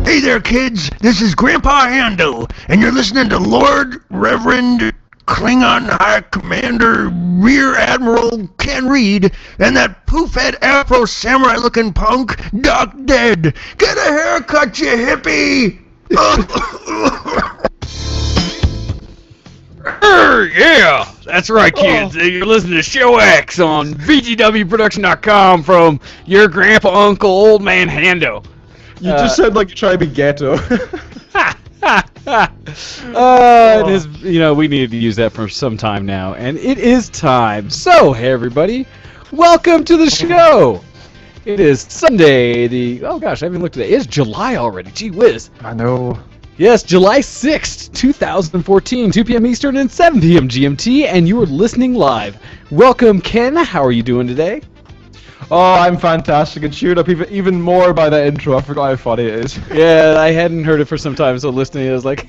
Hey there, kids. This is Grandpa Hando, and you're listening to Lord Reverend Klingon High Commander Rear Admiral Ken Reed and that poof-head Afro samurai-looking punk Doc Dead. Get a haircut, you hippie! Yeah, that's right, kids. You're listening to Show X on VGWProduction.com from your grandpa, uncle, old man Hando. You just said like you're trying to be ghetto. It is, we needed to use that for some time now, and it is time. So, hey everybody, welcome to the show. It is Sunday, oh gosh, I haven't looked at it. It's July already, gee whiz. I know. Yes, July 6th, 2014, 2 p.m. Eastern and 7 p.m. GMT, and you are listening live. Welcome, Ken. How are you doing today? Oh, I'm fantastic and cheered up even more by that intro. I forgot how funny it is. Yeah, I hadn't heard it for some time, so listening, I was like,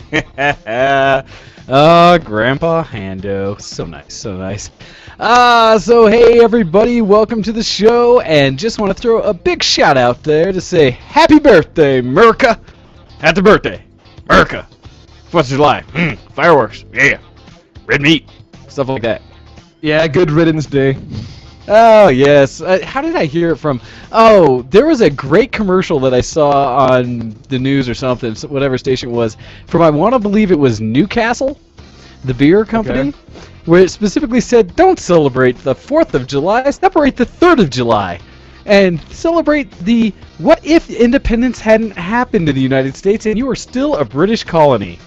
Grandpa Hando. So nice, so nice. So hey everybody, welcome to the show, and just want to throw a big shout out there to say happy birthday, Murica. Happy birthday, Murica. 4th of July, fireworks, yeah, red meat, stuff like that. Yeah, good riddance day. Oh, yes. How did I hear it from? Oh, there was a great commercial that I saw on the news or something, whatever station it was, from, I want to believe it was Newcastle, the beer company, where it specifically said, don't celebrate the 4th of July, celebrate the 3rd of July, and celebrate the what if independence hadn't happened in the United States and you were still a British colony.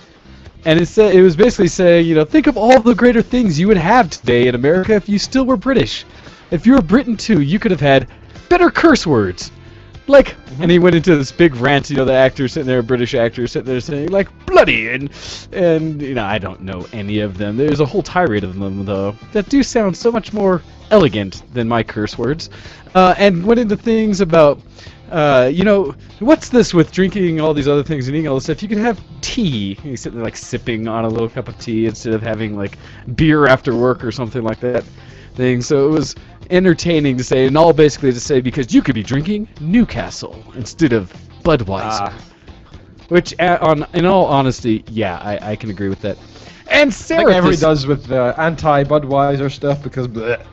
And it was basically saying, think of all the greater things you would have today in America if you still were British. If you were Britain too, you could have had better curse words. Like, and he went into this big rant, the actor sitting there, British actor sitting there saying, like, bloody, and I don't know any of them. There's a whole tirade of them, though, that do sound so much more elegant than my curse words. And went into things about, what's this with drinking all these other things and eating all this stuff? You could have tea. He's sitting there, like, sipping on a little cup of tea instead of having, like, beer after work or something like that thing. So it was entertaining to say, and all basically to say, because you could be drinking Newcastle instead of Budweiser. Which, in all honesty, yeah, I can agree with that. And Sarah, like everybody does with the anti-Budweiser stuff, because bleh.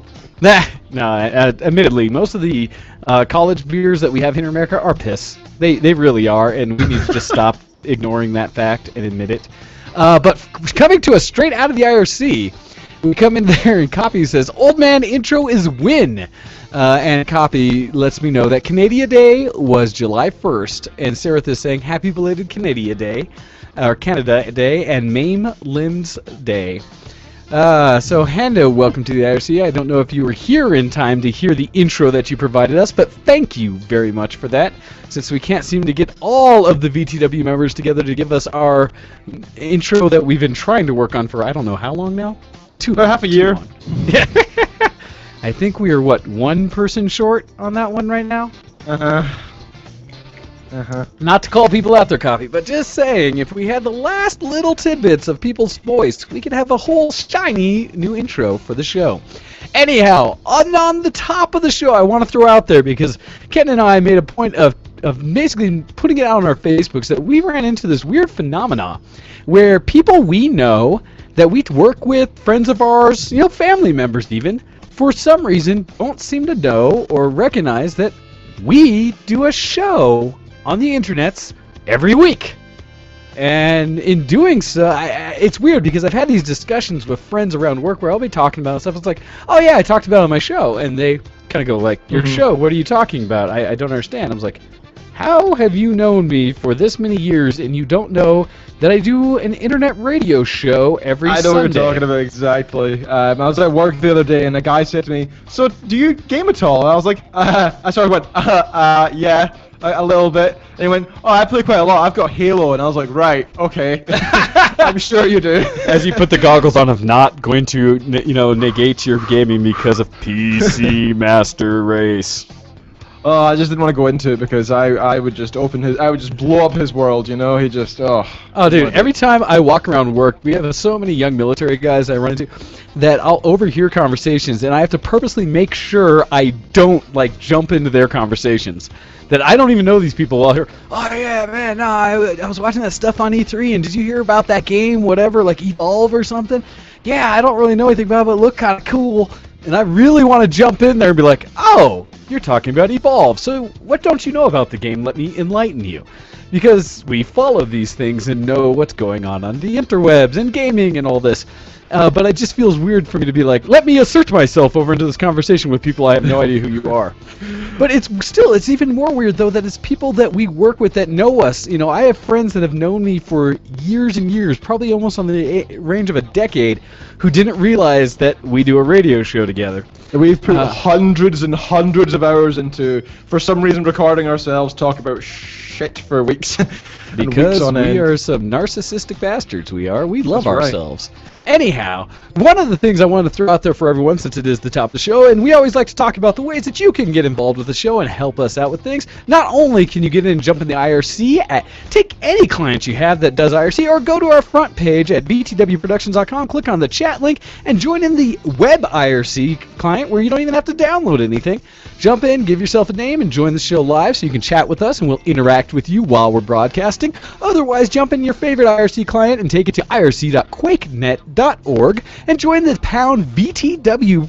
No, admittedly, most of the college beers that we have here in America are piss. They really are, and we need to just stop ignoring that fact and admit it. But coming to us straight out of the IRC, we come in there and Copy says, old man intro is win. And Copy lets me know that Canada Day was July 1st. And Sarah is saying, happy belated Canada Day, or Canada Day, and Mame Limbs Day. So Hando, welcome to the IRC. I don't know if you were here in time to hear the intro that you provided us, but thank you very much for that, since we can't seem to get all of the VTW members together to give us our intro that we've been trying to work on for I don't know how long now? About half a year. Yeah. I think we are, one person short on that one right now? Not to call people out their Copy, but just saying, if we had the last little tidbits of people's voice, we could have a whole shiny new intro for the show. Anyhow, on the top of the show, I want to throw out there, because Ken and I made a point of basically putting it out on our Facebooks, that we ran into this weird phenomena where people we know that we work with, friends of ours, family members even, for some reason don't seem to know or recognize that we do a show on the internets every week. And in doing so, it's weird, because I've had these discussions with friends around work where I'll be talking about stuff. It's like, oh yeah, I talked about it on my show. And they kind of go like, your show, what are you talking about? I don't understand. I was like, how have you known me for this many years and you don't know that I do an internet radio show every Sunday? I know what you're talking about, exactly. I was at work the other day and a guy said to me, so do you game at all? And I was like, I sort of went, yeah, a little bit. And he went, oh, I play quite a lot. I've got Halo. And I was like, right, okay. I'm sure you do. As you put the goggles on of not going to, negate your gaming because of PC Master Race. I just didn't want to go into it because I would just blow up his world, you know. He just Oh, dude, every time I walk around work, we have so many young military guys I run into that I'll overhear conversations, and I have to purposely make sure I don't, like, jump into their conversations. That I don't even know these people while here. Oh, yeah, man, no, I was watching that stuff on E3, and did you hear about that game, whatever, like Evolve or something? Yeah, I don't really know anything about it, but it looked kind of cool. And I really want to jump in there and be like, oh, you're talking about Evolve, so what don't you know about the game? Let me enlighten you. Because we follow these things and know what's going on the interwebs and gaming and all this. But it just feels weird for me to be like, let me assert myself over into this conversation with people I have no idea who you are. But it's even more weird, though, that it's people that we work with that know us. You know, I have friends that have known me for years and years, probably almost on the range of a decade, who didn't realize that we do a radio show together. We've put hundreds and hundreds of hours into, for some reason, recording ourselves talk about shit for weeks. Because weeks we are some narcissistic bastards, we are. We love That's right. ourselves. Anyhow, one of the things I wanted to throw out there for everyone, since it is the top of the show, and we always like to talk about the ways that you can get involved with the show and help us out with things. Not only can you get in and jump in the IRC, take any client you have that does IRC, or go to our front page at vtwproductions.com, click on the chat link, and join in the web IRC client where you don't even have to download anything. Jump in, give yourself a name, and join the show live so you can chat with us, and we'll interact with you while we're broadcasting. Otherwise, jump in your favorite IRC client and take it to irc.quakenet.org and join the pound VTW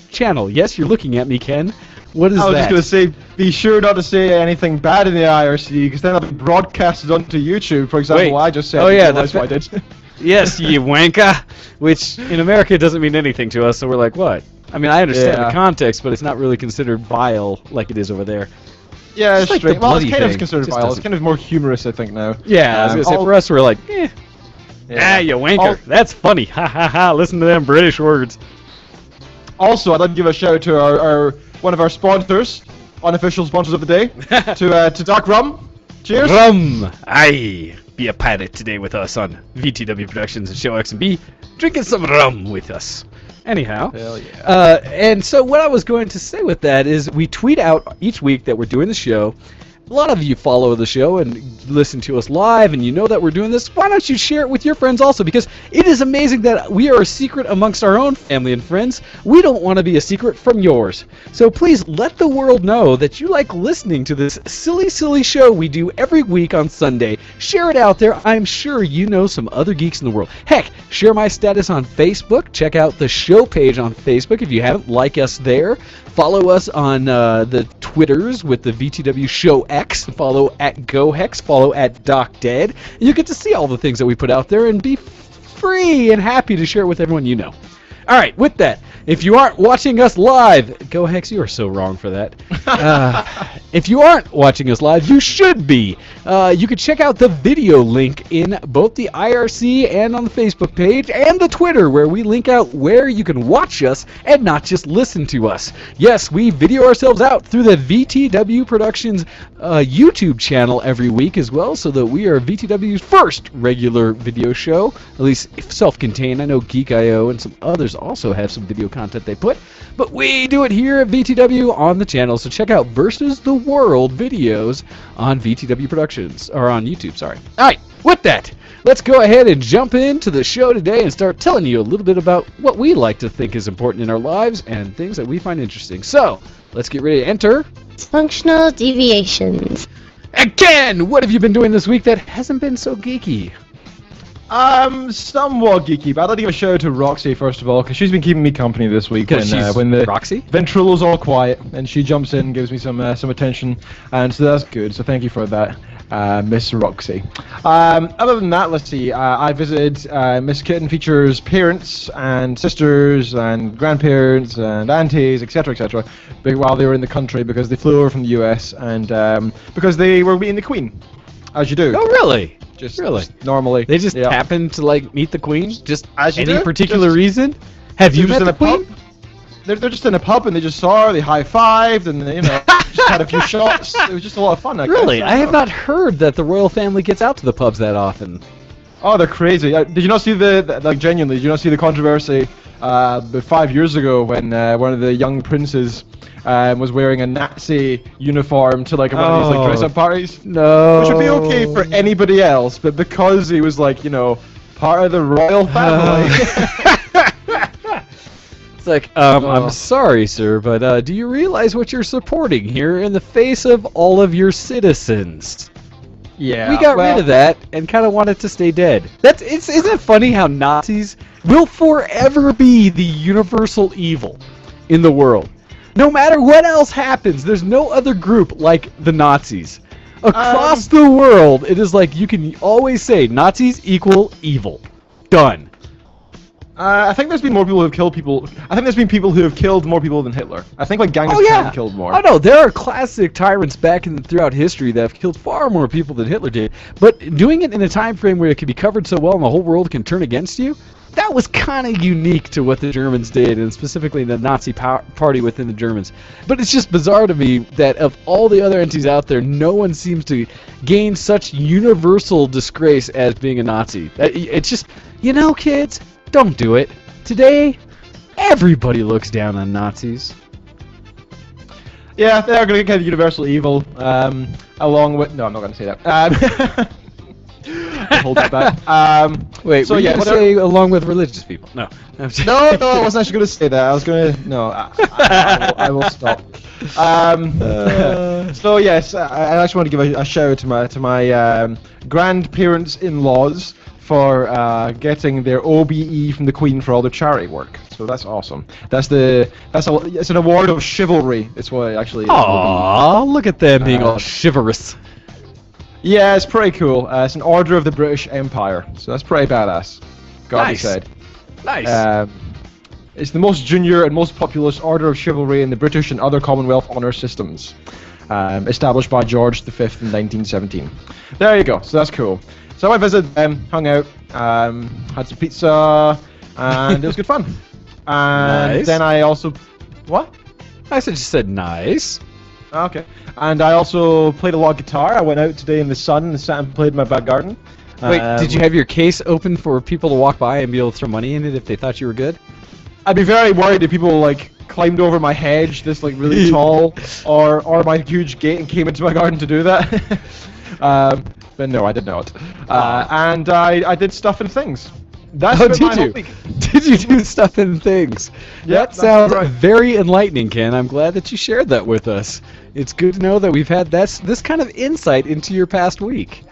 channel. Yes, you're looking at me, Ken. What is that? I was just going to say, be sure not to say anything bad in the IRC, because then it'll be broadcasted onto YouTube. For example, I just said. Oh, yeah, that's what I did. Yes, you wanker. Which, in America, doesn't mean anything to us, so we're like, what? I mean, I understand the context, but it's not really considered vile like it is over there. Yeah, it's like straight. the Well, it's bloody kind of thing. considered Just vile. It's doesn't- kind of more humorous, I think, now. Yeah, I was going to say, for us, we're like, you wanker. That's funny. Ha ha ha. Listen to them British words. Also, I'd like to give a shout out to our one of our sponsors, unofficial sponsors of the day, to Dark Rum. Cheers. Rum. Aye. Be a pirate today with us on VTW Productions and Show X&B. Drinking some rum with us. Anyhow. Hell yeah. And so what I was going to say with that is we tweet out each week that we're doing the show. A lot of you follow the show and listen to us live, and you know that we're doing this. Why don't you share it with your friends also? Because it is amazing that we are a secret amongst our own family and friends. We don't want to be a secret from yours. So please let the world know that you like listening to this silly, silly show we do every week on Sunday. Share it out there. I'm sure you know some other geeks in the world. Heck, share my status on Facebook. Check out the show page on Facebook if you haven't. Like us there. Follow us on the Twitters with the VTW Show X. Follow at GoHex. Follow at DocDead. You get to see all the things that we put out there and be free and happy to share it with everyone you know. All right, with that, if you aren't watching us live, GoHex, you are so wrong for that. If you aren't watching us live, you should be. You can check out the video link in both the IRC and on the Facebook page and the Twitter, where we link out where you can watch us and not just listen to us. Yes, we video ourselves out through the VTW Productions YouTube channel every week as well, so that we are VTW's first regular video show, at least self-contained. I know Geek.io and some others also have some video content they put, but we do it here at VTW on the channel, so check out Versus the World videos on VTW Productions, or on YouTube, sorry. Alright, with that, let's go ahead and jump into the show today and start telling you a little bit about what we like to think is important in our lives and things that we find interesting. So, let's get ready to enter Functional deviations. again! What have you been doing this week that hasn't been so geeky? Somewhat geeky, but I'd like to give a shout out to Roxy first of all, because she's been keeping me company this week when the Roxy? Ventrilo's all quiet, and she jumps in and gives me some attention, and so that's good. So thank you for that, Miss Roxy. Other than that, let's see. I visited Miss Kitten Feature's parents and sisters and grandparents and aunties, etc., while they were in the country because they flew over from the US and because they were meeting the Queen, as you do. Oh, really? Really? Just normally. They just happen to, like, meet the Queen? Just As you any do. particular reason? Have you met the Queen? They're just in a pub and they just saw her, they high-fived and, you know, just had a few shots. It was just a lot of fun. Really? I have not heard that the royal family gets out to the pubs that often. Oh, they're crazy. Did you not see like genuinely? Did you not see the controversy 5 years ago when one of the young princes was wearing a Nazi uniform to like one of these like dress-up parties? No. Which would be okay for anybody else, but because he was like, part of the royal family. It's like, I'm sorry, sir, but do you realize what you're supporting here in the face of all of your citizens? Yeah. We got rid of that and kind of want it to stay dead. Isn't it funny how Nazis will forever be the universal evil in the world? No matter what else happens, there's no other group like the Nazis. Across the world, it is like you can always say Nazis equal evil. Done. I think there's been more people who have killed people. I think there's been people who have killed more people than Hitler. I think like Genghis Khan killed more. Oh no, there are classic tyrants throughout history that have killed far more people than Hitler did. But doing it in a time frame where it can be covered so well and the whole world can turn against you, that was kind of unique to what the Germans did, and specifically the Nazi party within the Germans. But it's just bizarre to me that of all the other entities out there, no one seems to gain such universal disgrace as being a Nazi. It's just, kids, don't do it. Today, everybody looks down on Nazis. Yeah, they're going to get kind of universal evil, along with... No, I'm not going to say that. Hold that back. Wait, so you say along with religious people? No. No, I wasn't actually going to say that. I was going to... No, I will stop. So yes, I actually want to give a shout out to my grandparents-in-laws for getting their OBE from the Queen for all their charity work. So that's awesome. It's an award of chivalry. It's what it actually is. Aww, look at them being all chivalrous. Yeah, it's pretty cool. It's an Order of the British Empire, so that's pretty badass. Gotta be said. Nice. It's the most junior and most populous order of chivalry in the British and other Commonwealth honour systems, established by George V in 1917. There you go. So that's cool. So I visited them, hung out, had some pizza, and it was good fun. And nice. Then I also... What? I just said nice. Okay. And I also played a lot of guitar. I went out today in the sun and sat and played in my back garden. Wait, did you have your case open for people to walk by and be able to throw money in it if they thought you were good? I'd be very worried if people climbed over my hedge, this really tall, or my huge gate and came into my garden to do that. But no, I did not. And I did stuff and things. That's did you? Did you do stuff and things? Yeah, that sounds very enlightening, Ken. I'm glad that you shared that with us. It's good to know that we've had this kind of insight into your past week.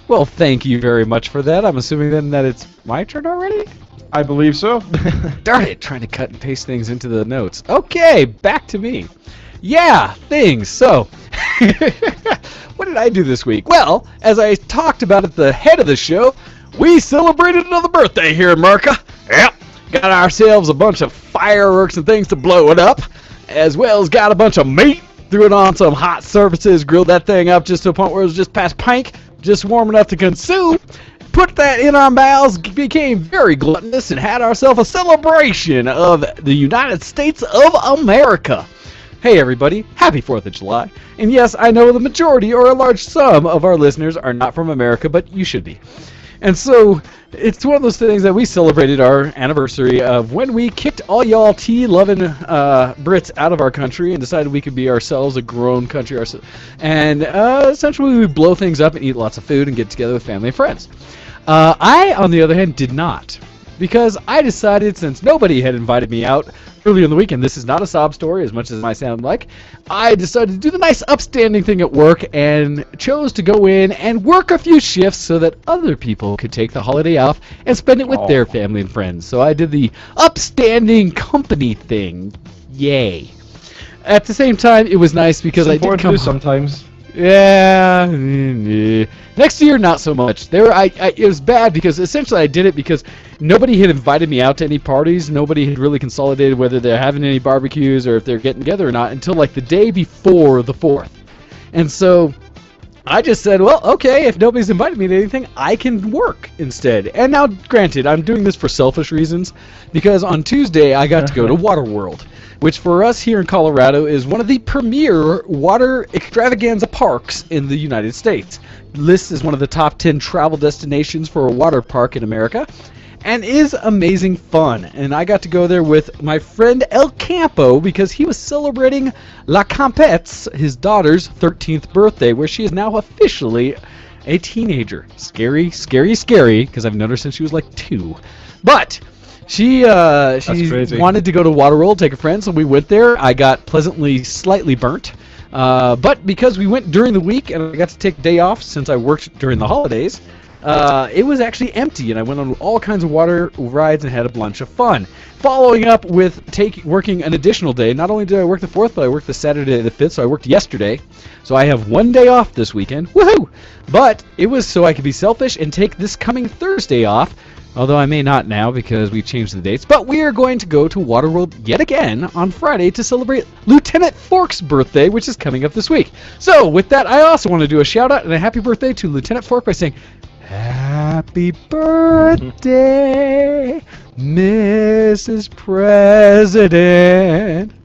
Well, thank you very much for that. I'm assuming then that it's my turn already? I believe so. Darn it, trying to cut and paste things into the notes. Okay, back to me. Yeah, things. So, what did I do this week? Well, as I talked about at the head of the show, we celebrated another birthday here in Murica. Yep, got ourselves a bunch of fireworks and things to blow it up, as well as got a bunch of meat, threw it on some hot surfaces, grilled that thing up just to a point where it was just past pink, just warm enough to consume. Put that in our mouths, became very gluttonous, and had ourselves a celebration of the United States of America. Hey everybody, happy 4th of July. And yes, I know the majority or a large sum of our listeners are not from America, but you should be. And so, it's one of those things that we celebrated our anniversary of when we kicked all y'all tea-loving Brits out of our country and decided we could be ourselves a grown country. And essentially, we blow things up and eat lots of food and get together with family and friends. I, on the other hand, did not. Because I decided, since nobody had invited me out earlier in the week, and this is not a sob story as much as it might sound like, I decided to do the nice upstanding thing at work and chose to go in and work a few shifts so that other people could take the holiday off and spend it with their family and friends. So I did the upstanding company thing. Yay. At the same time, it was nice because I did come sometimes. Yeah. Next year, not so much. It was bad because essentially I did it because nobody had invited me out to any parties. Nobody had really consolidated whether they're having any barbecues or if they're getting together or not until like the day before the 4th. And so I just said, well, okay, if nobody's invited me to anything, I can work instead. And now, granted, I'm doing this for selfish reasons, because on Tuesday I got to go to Waterworld, which for us here in Colorado is one of the premier water extravaganza parks in the United States. Lists as one of the top 10 travel destinations for a water park in America, and is amazing fun. And I got to go there with my friend El Campo because he was celebrating La Campette's, his daughter's 13th birthday, where she is now officially a teenager. Scary, scary, scary, because I've known her since she was like 2. But she wanted to go to Waterworld, take a friend, so we went there. I got pleasantly slightly burnt. But because we went during the week and I got to take a day off since I worked during the holidays, it was actually empty, and I went on all kinds of water rides and had a bunch of fun. Following up with working an additional day, not only did I work the 4th, but I worked the Saturday the 5th, so I worked yesterday. So I have one day off this weekend. Woohoo! But it was so I could be selfish and take this coming Thursday off, although I may not now because we changed the dates. But we are going to go to Waterworld yet again on Friday to celebrate Lieutenant Fork's birthday, which is coming up this week. So with that, I also want to do a shout out and a happy birthday to Lieutenant Fork by saying, Happy birthday, Mrs. President.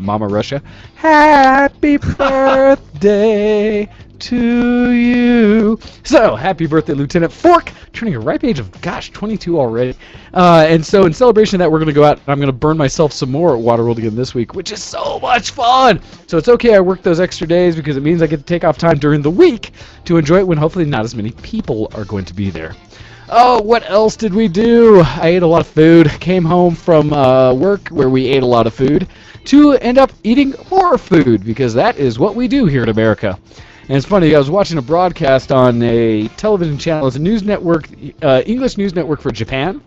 Mama Russia. Happy birthday to you. So, happy birthday, Lieutenant Fork. Turning a ripe age of, 22 already. And so, in celebration of that, we're going to go out, and I'm going to burn myself some more at Waterworld again this week, which is so much fun. So, it's okay I work those extra days because it means I get to take off time during the week to enjoy it when hopefully not as many people are going to be there. Oh, what else did we do? I ate a lot of food. Came home from work where we ate a lot of food to end up eating more food because that is what we do here in America. And it's funny, I was watching a broadcast on a television channel. It's a news network, English news network for Japan.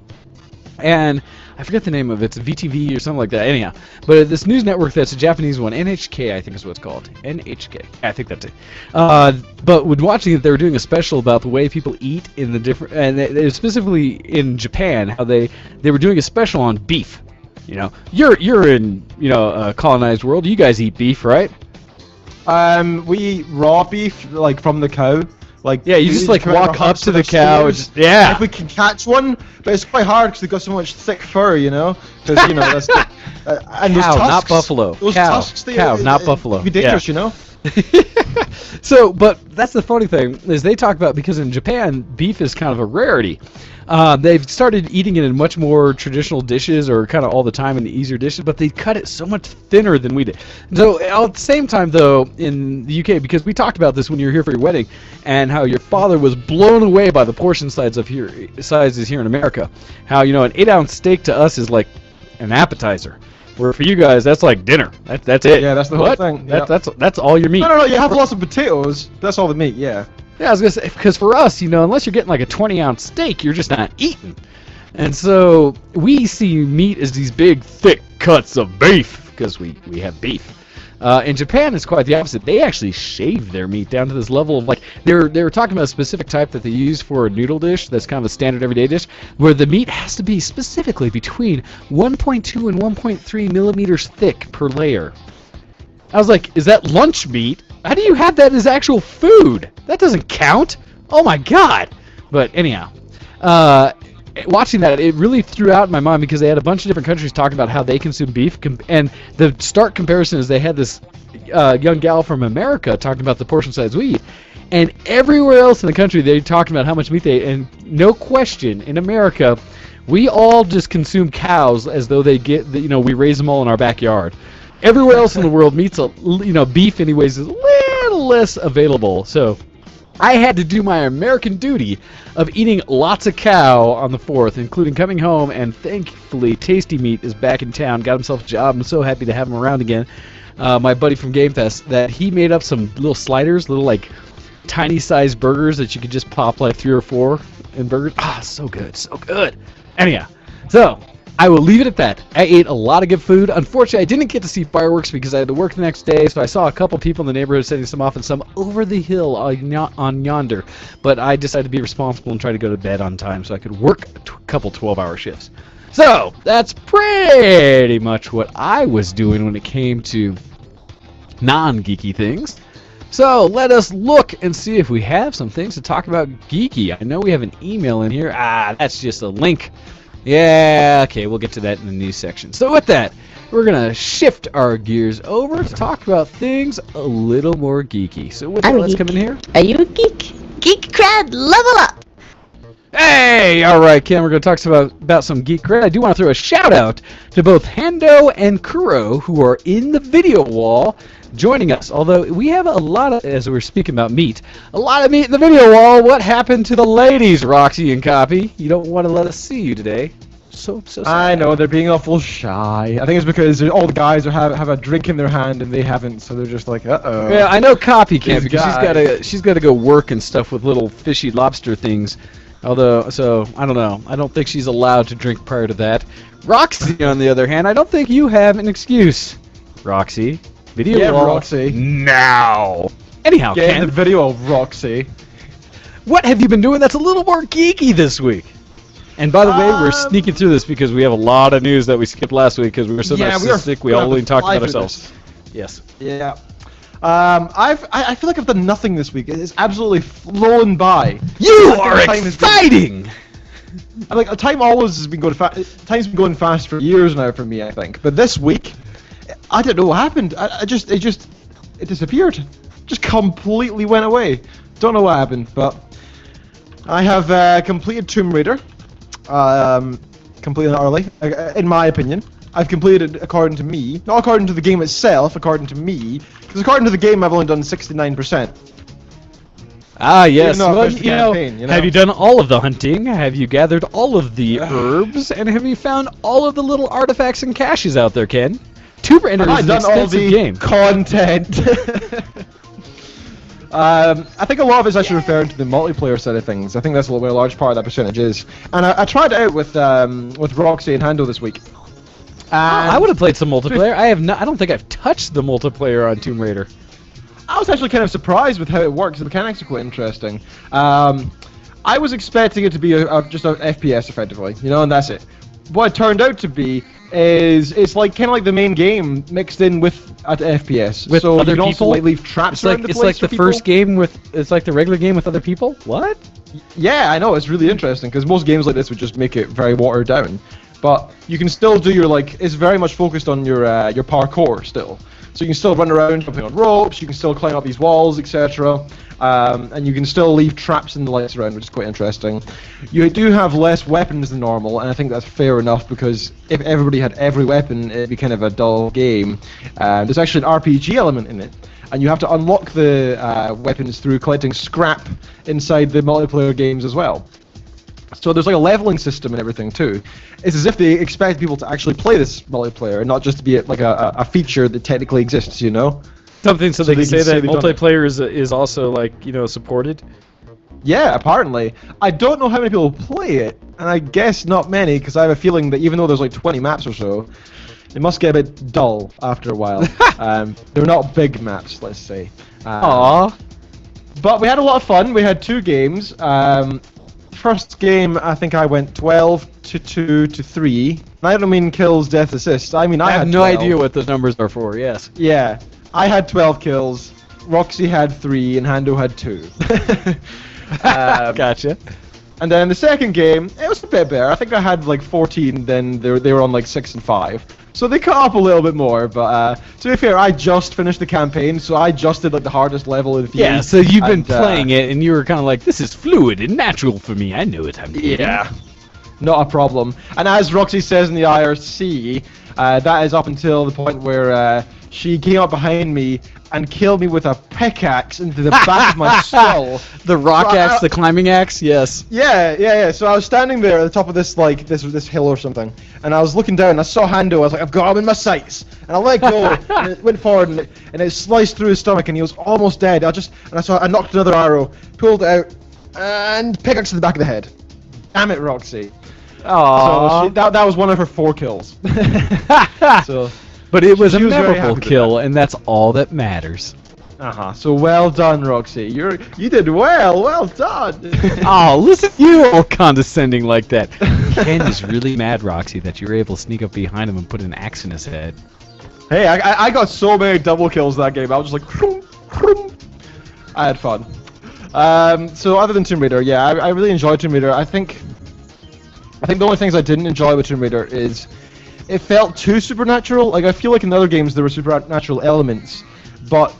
And I forget the name of it. It's VTV or something like that. Anyhow, but this news network that's a Japanese one, NHK, I think is what it's called. NHK. I think that's it. But when watching it, they were doing a special about the way people eat in the different, and specifically in Japan, how they were doing a special on beef. You know, you're in a colonized world. You guys eat beef, right? We eat raw beef, like from the cow. Like yeah, you just like walk up to the cow. And just, yeah. If we can catch one, but it's quite hard because they've got so much thick fur, Because that's and those cow, tusks, not buffalo. Those cow, tusks, not buffalo. It'd be dangerous, So, but that's the funny thing is they talk about because in Japan beef is kind of a rarity. They've started eating it in much more traditional dishes or kind of all the time in the easier dishes, but they cut it so much thinner than we did. So at the same time, though, in the UK, because we talked about this when you were here for your wedding, and how your father was blown away by the portion sizes here in America. How, an 8-ounce steak to us is like an appetizer. Where for you guys, that's like dinner. That's it. Yeah, that's the whole thing. Yeah. That's all your meat. No, you have lots of potatoes. That's all the meat, yeah. Yeah, I was going to say, because for us, unless you're getting like a 20-ounce steak, you're just not eating. And so we see meat as these big, thick cuts of beef, because we have beef. In Japan, it's quite the opposite. They actually shave their meat down to this level of, like, they were talking about a specific type that they use for a noodle dish that's kind of a standard everyday dish, where the meat has to be specifically between 1.2 and 1.3 millimeters thick per layer. I was like, is that lunch meat? How do you have that as actual food? That doesn't count. Oh my god. But anyhow, watching that, it really threw out in my mind because they had a bunch of different countries talking about how they consume beef. And the stark comparison is they had this young gal from America talking about the portion size we eat. And everywhere else in the country, they talking about how much meat they eat. And no question, in America, we all just consume cows as though they get, we raise them all in our backyard. Everywhere else in the world, beef anyways is a little less available. So I had to do my American duty of eating lots of cow on the 4th, including coming home, and thankfully Tasty Meat is back in town, got himself a job. I'm so happy to have him around again. My buddy from Game Fest, that he made up some little sliders, little like tiny sized burgers that you could just pop like 3 or 4 in burgers. So good, so good. Anyhow, so I will leave it at that. I ate a lot of good food. Unfortunately, I didn't get to see fireworks because I had to work the next day, so I saw a couple people in the neighborhood setting some off and some over the hill on yonder. But I decided to be responsible and try to go to bed on time so I could work a couple 12-hour shifts. So, that's pretty much what I was doing when it came to non-geeky things. So let us look and see if we have some things to talk about geeky. I know we have an email in here. That's just a link. Yeah, okay, we'll get to that in the news section. So with that, we're going to shift our gears over to talk about things a little more geeky. So with that, let's come in here. Are you a geek? Geek cred, level up! Hey! Alright, Ken, we're going to talk about some geek cred. I do want to throw a shout out to both Hendo and Kuro, who are in the video wall joining us. Although we have a lot of, as we're speaking about meat, a lot of meat in the video wall. What happened to the ladies, Roxy and Copy? You don't want to let us see you today. So sad. I know, they're being awful shy. I think it's because all the guys have a drink in their hand and they haven't, so they're just like, uh-oh. Yeah, I know Copy can't These because she's got to go work and stuff with little fishy lobster things. Although, so, I don't know. I don't think she's allowed to drink prior to that. Roxy, on the other hand, I don't think you have an excuse. Roxy. Video wall. Roxy. Now. Anyhow, Get in Ken, the video, Roxy. what have you been doing that's a little more geeky this week? And by the way, we're sneaking through this because we have a lot of news that we skipped last week because we were so narcissistic we only talked about ourselves. Yes. Yeah. I feel like I've done nothing this week. It's absolutely flown by. You are exciting! Like time always has been going fast. Time's been going fast for years now for me, I think. But this week, I don't know what happened. It disappeared. Just completely went away. Don't know what happened, but I have completed Tomb Raider. Completely early, in my opinion. I've completed it according to me, not according to the game itself, according to me. Because according to the game, I've only done 69%. Ah, yes. Well, have you done all of the hunting? Have you gathered all of the herbs? And have you found all of the little artifacts and caches out there, Ken? Tomb Raider is an extensive game. Content. I think a lot of it's actually referring to the multiplayer side of things. I think that's where a large part of that percentage is. And I tried it out with Roxy and Hando this week. I would have played some multiplayer. I don't think I've touched the multiplayer on Tomb Raider. I was actually kind of surprised with how it works. The mechanics are quite interesting. I was expecting it to be just an FPS effectively, and that's it. What it turned out to be is it's like kind of like the main game mixed in with an FPS. With so other you can also people? like leave traps around the place. It's like the for people. first game it's like the regular game with other people. What? Yeah, I know, it's really interesting because most games like this would just make it very watered down. But you can still do it's very much focused on your parkour still. So you can still run around jumping on ropes, you can still climb up these walls, etc. And you can still leave traps in the lights around, which is quite interesting. You do have less weapons than normal, and I think that's fair enough because if everybody had every weapon, it'd be kind of a dull game. There's actually an RPG element in it, and you have to unlock the weapons through collecting scrap inside the multiplayer games as well. So there's like a leveling system and everything too. It's as if they expect people to actually play this multiplayer and not just to be like a feature that technically exists, Something so they can say that they've done it. multiplayer is also like supported. Yeah, apparently. I don't know how many people play it, and I guess not many, because I have a feeling that even though there's like 20 maps or so, it must get a bit dull after a while. They're not big maps, let's say. Aww. But we had a lot of fun. We had 2 games. First game, I think I went 12 to 2 to 3. I don't mean kills, death, assists. I mean I have had no 12. idea what those numbers are for. Yes. Yeah, I had 12 kills. Roxy had 3, and Hando had 2. Gotcha. And then the second game, it was a bit better. I think I had like 14. Then they were on like 6 and 5. So they caught up a little bit more. But to be fair, I just finished the campaign, so I just did like the hardest level of the game. Yeah. So you've been playing it, and you were kind of like, "This is fluid and natural for me. I know what I'm doing." Yeah. Not a problem. And as Roxy says in the IRC, that is up until the point where she came up behind me and killed me with a pickaxe into the back of my skull. The rock axe, the climbing axe, yes. Yeah. So I was standing there at the top of this this hill or something, and I was looking down. And I saw Hando. I was like, I've got him in my sights, and I let go, and it went forward, and it sliced through his stomach, and he was almost dead. I knocked another arrow, pulled it out, and pickaxe to the back of the head. Damn it, Roxy. Aww. So that was one of her 4 kills. So. But it was a She was very memorable happy with kill, and that's all that matters. So well done, Roxy. You did well. Well done. Oh, listen, you all condescending like that. Ken is really mad, Roxy, that you were able to sneak up behind him and put an axe in his head. Hey, I got so many double kills that game. I was just like, I had fun. So other than Tomb Raider, yeah, I really enjoyed Tomb Raider. I think the only things I didn't enjoy with Tomb Raider is it felt too supernatural. Like I feel like in other games there were supernatural elements, but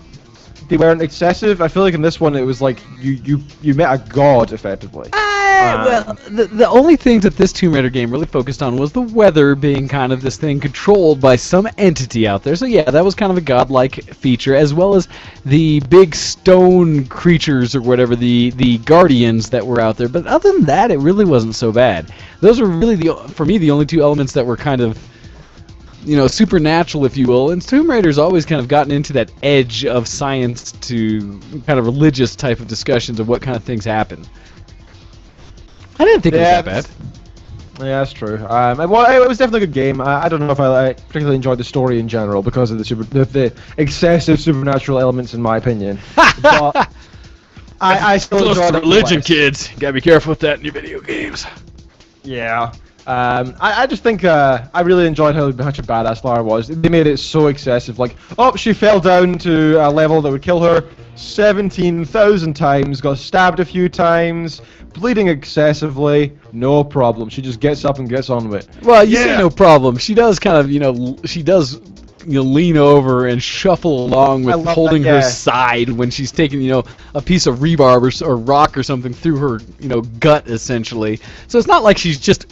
they weren't excessive. I feel like in this one it was like you met a god effectively. Well, the only things that this Tomb Raider game really focused on was the weather being kind of this thing controlled by some entity out there. So yeah, that was kind of a godlike feature, as well as the big stone creatures or whatever, the guardians that were out there. But other than that, it really wasn't so bad. Those were really, for me, the only two elements that were kind of, supernatural, if you will. And Tomb Raider's always kind of gotten into that edge of science to kind of religious type of discussions of what kind of things happen. I didn't think it was that bad. Yeah, that's true. Well, it was definitely a good game. I don't know if I particularly enjoyed the story in general because of the excessive supernatural elements, in my opinion. But I still enjoyed it. Religion, kids. You gotta be careful with that in your video games. Yeah. I just think I really enjoyed how much a badass Lara was. They made it so excessive. Like, oh, she fell down to a level that would kill her 17,000 times, got stabbed a few times, bleeding excessively, no problem. She just gets up and gets on with it. Well, you say no problem. She does kind of, she does lean over and shuffle along with holding her side when she's taking, a piece of rebarb or rock or something through her, gut, essentially. So it's not like she's just,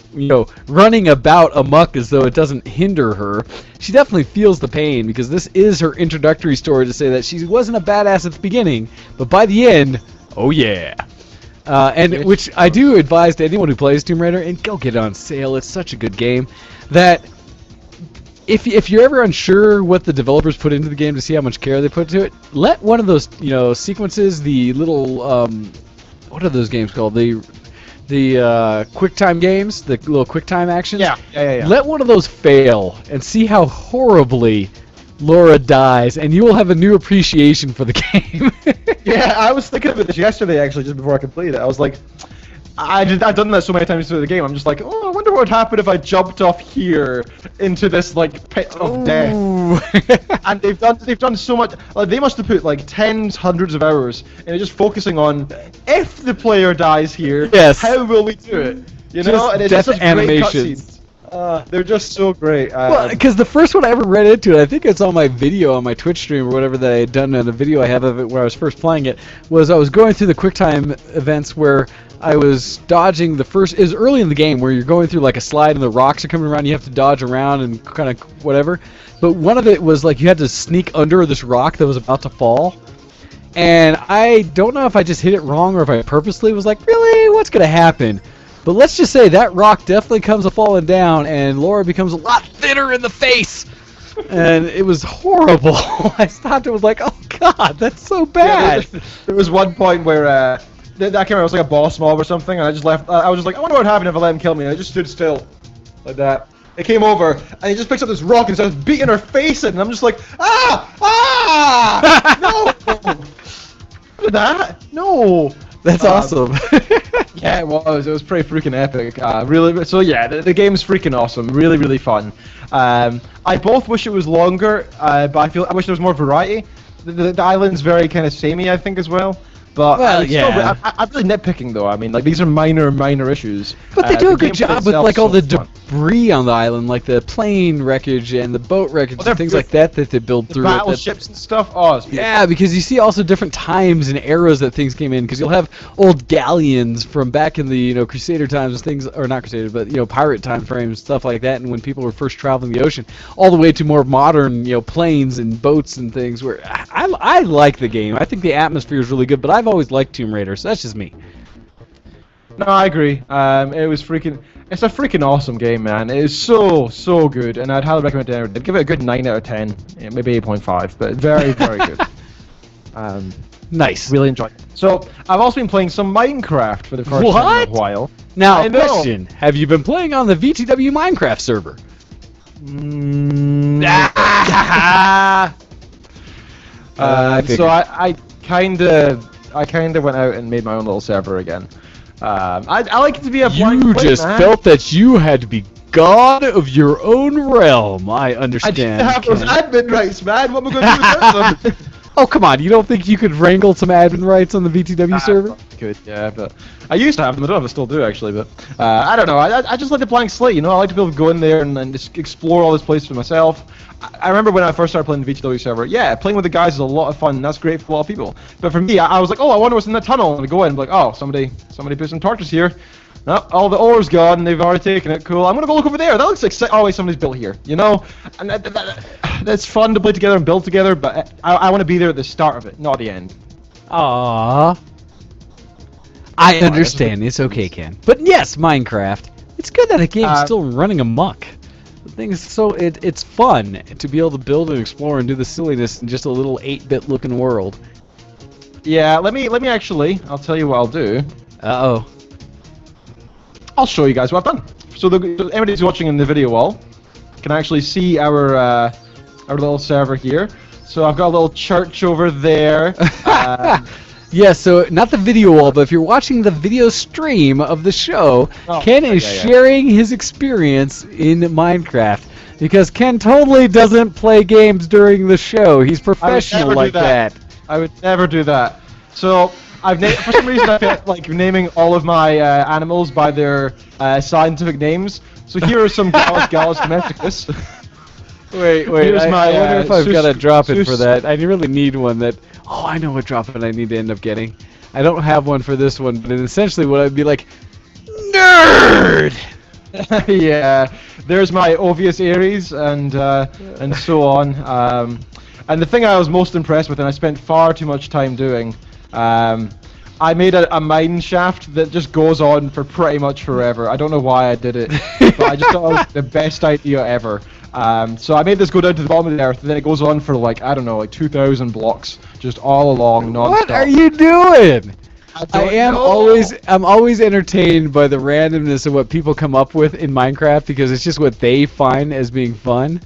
running about amok as though it doesn't hinder her. She definitely feels the pain because this is her introductory story to say that she wasn't a badass at the beginning, but by the end, oh yeah. And which I do advise to anyone who plays Tomb Raider, and go get it on sale. It's such a good game that if you're ever unsure what the developers put into the game to see how much care they put into it, let one of those sequences, the little what are those games called? The QuickTime games, the little QuickTime actions. Yeah. Let one of those fail and see how horribly Laura dies, and you will have a new appreciation for the game. Yeah, I was thinking about this yesterday, actually, just before I completed it. I was like, I've done that so many times through the game. I'm just like, oh, I wonder what would happen if I jumped off here into this pit of death. And they've done so much. Like, they must have put tens, hundreds of hours into just focusing on if the player dies here, how will we do it? And it's just animations. They're just so great. Well, because the first one I ever read into it, I think it's on my video on my Twitch stream or whatever that I had done, and the video I have of it where I was first playing it was I was going through the QuickTime events where I was dodging the first. It was early in the game where you're going through a slide and the rocks are coming around. You have to dodge around and kind of whatever. But one of it was you had to sneak under this rock that was about to fall. And I don't know if I just hit it wrong or if I purposely was like, really? What's going to happen? But let's just say that rock definitely comes falling down, and Laura becomes a lot thinner in the face. And it was horrible. I stopped and was like, oh god, that's so bad. Yeah, there was one point where I can't remember, it was like a boss mob or something, and I just left. I was just like, I wonder what would happen if I let him kill me. And I just stood still, like that. It came over, and he just picks up this rock and starts beating her face in, and I'm just like, no! That? No! That's awesome. Yeah, it was. It was pretty freaking epic. Really. So yeah, the game's freaking awesome. Really, really fun. I both wish it was longer, but I wish there was more variety. The island's very kind of samey, I think, as well. But well, yeah. I'm really nitpicking though. I mean, these are minor issues. But they do a good job with all the debris on the island, like the plane wreckage and the boat wreckage and things like that they build through it. Battleships and stuff. Oh, it's beautiful. Yeah, because you see also different times and eras that things came in. Because you'll have old galleons from back in the Crusader times, things, or not Crusader, but pirate time frames, stuff like that, and when people were first traveling the ocean, all the way to more modern planes and boats and things. Where I like the game. I think the atmosphere is really good, but I've always liked Tomb Raider, so that's just me. No, I agree. It's a freaking awesome game, man. It is so good, and I'd highly recommend it. I'd give it a good 9 out of 10, maybe 8.5, but very good. Nice. Really enjoyed it. So I've also been playing some Minecraft for the first time in a while. Now, question: have you been playing on the VTW Minecraft server? So I kind of went out and made my own little server again. I like it to be a blank You plate, just man. felt that you had to be god of your own realm. I understand. I didn't have those admin rights, man. What am I going to do without them? Oh, come on. You don't think you could wrangle some admin rights on the VTW server? Good, yeah, but I used to have them. I don't know if I still do, actually, but I don't know. I just like the blank slate, you know? I like to be able to go in there and just explore all this place for myself. I remember when I first started playing the VTW server, yeah, playing with the guys is a lot of fun, and that's great for a lot of people. But for me, I was like, oh, I wonder what's in that tunnel, and I go in and be like, oh, somebody put some torches here. No, all the ore's gone, and they've already taken it. Cool. I'm gonna go look over there. That looks like oh wait, somebody's built here. You know, and that's fun to play together and build together. But I want to be there at the start of it, not the end. Aww. I understand. It's okay, Ken. But yes, Minecraft. It's good that a game's still running amok. The thing is, so it's fun to be able to build and explore and do the silliness in just a little 8-bit looking world. Yeah. Let me actually. I'll tell you what I'll do. Uh-oh. I'll show you guys what I've done. So anybody who's watching in the video wall can actually see our little server here. So I've got a little church over there. Yeah, so not the video wall, but if you're watching the video stream of the show, Ken is sharing his experience in Minecraft. Because Ken totally doesn't play games during the show. He's professional like that. I would never do that. So for some reason I felt like naming all of my animals by their scientific names. So here are some Gallus domesticus. Wait, I wonder if I've got a drop-in for that. I really need one that... Oh, I know what drop-in I need to end up getting. I don't have one for this one, but essentially what I'd be like... Nerd! Yeah, there's my Ovius Aries and so on. And the thing I was most impressed with, and I spent far too much time doing, I made a mine shaft that just goes on for pretty much forever. I don't know why I did it, but I just thought it was the best idea ever. So I made this go down to the bottom of the earth, and then it goes on for like, I don't know, like 2,000 blocks, just all along, non-stop. What are you doing? I'm know. always entertained by the randomness of what people come up with in Minecraft because it's just what they find as being fun.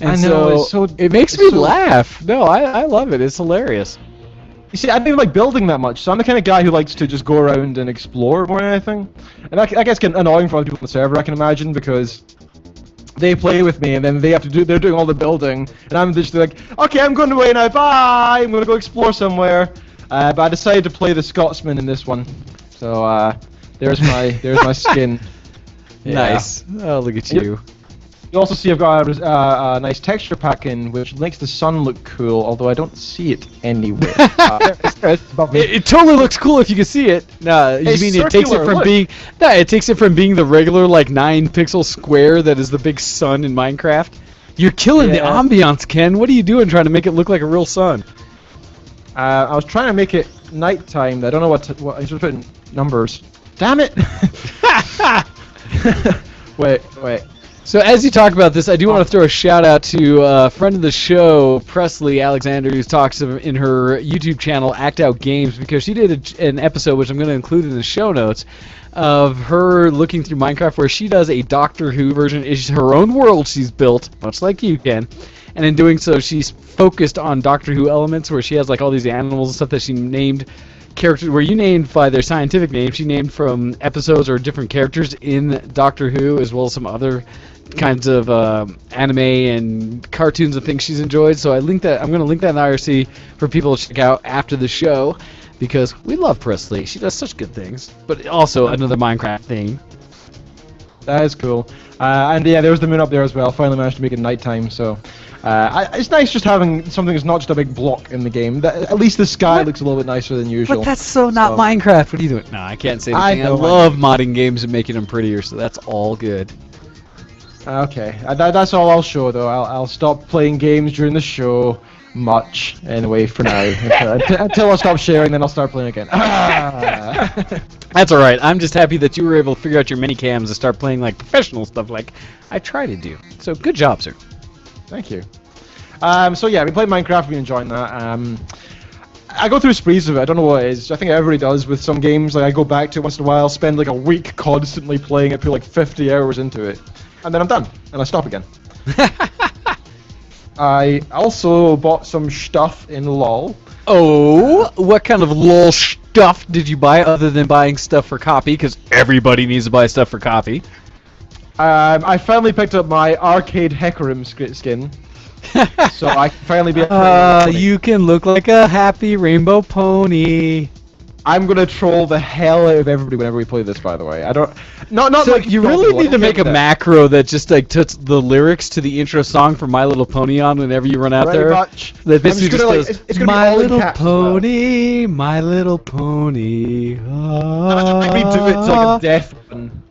And I know, it makes me laugh. No, I love it. It's hilarious. You see, I don't like building that much, so I'm the kind of guy who likes to just go around and explore more than anything. And that gets annoying for other people on the server, I can imagine, because they play with me and then they're doing all the building, and I'm just like, okay, I'm going away now, bye, I'm going to go explore somewhere. But I decided to play the Scotsman in this one, so there's my skin. Yeah. Nice. Oh, look at you. You also see I've got a nice texture pack in, which makes the sun look cool, although I don't see it anywhere. It totally looks cool if you can see it. No, you mean it takes it from being? No, it takes it from being the regular like 9-pixel square that is the big sun in Minecraft. You're killing the ambiance, Ken. What are you doing trying to make it look like a real sun? I was trying to make it nighttime. I don't know what I should put in numbers. Damn it! Wait. So as you talk about this, I do want to throw a shout out to a friend of the show, Presley Alexander, who talks in her YouTube channel, Act Out Games, because she did an episode, which I'm going to include in the show notes, of her looking through Minecraft, where she does a Doctor Who version. It's her own world she's built, much like you, Ken. And in doing so, she's focused on Doctor Who elements, where she has like all these animals and stuff that she named characters, where you named by their scientific names, she named from episodes or different characters in Doctor Who, as well as some other kinds of anime and cartoons and things she's enjoyed. So I'm going to link that in the IRC for people to check out after the show, because we love Presley. She does such good things, but also another Minecraft thing. That is cool. And yeah, there was the moon up there as well. Finally managed to make it nighttime, so it's nice just having something that's not just a big block in the game. At least the sky looks a little bit nicer than usual. But that's so not Minecraft. What are you doing? No, I can't say anything. I love modding games and making them prettier, so that's all good. Okay, that's all I'll show though. I'll stop playing games during the show much anyway for now until I stop sharing, then I'll start playing again. That's all right. I'm just happy that you were able to figure out your mini cams and start playing like professional stuff like I try to do. So good job, sir. Thank you. So yeah, we played Minecraft. We've been enjoying that. I go through sprees of it. I don't know what it is. I think everybody does with some games. Like I go back to it once in a while, spend like a week constantly playing it, put like 50 hours into it, and then I'm done, and I stop again. I also bought some stuff in LOL. Oh, what kind of LOL stuff did you buy other than buying stuff for copy? Because everybody needs to buy stuff for copy. I finally picked up my Arcade Hecarim skin. So I can finally be a You can look like a happy rainbow pony. I'm gonna troll the hell out of everybody whenever we play this. By the way, I don't. Not So like you don't really know, need to I'm make a getting that. macro that just like puts the lyrics to the intro song for My Little Pony on whenever you run out Pretty there. much. That I'm basically just gonna, like, goes, it's gonna be My all in Little caps as well. Pony, My Little Pony. Make me do it to like a death one.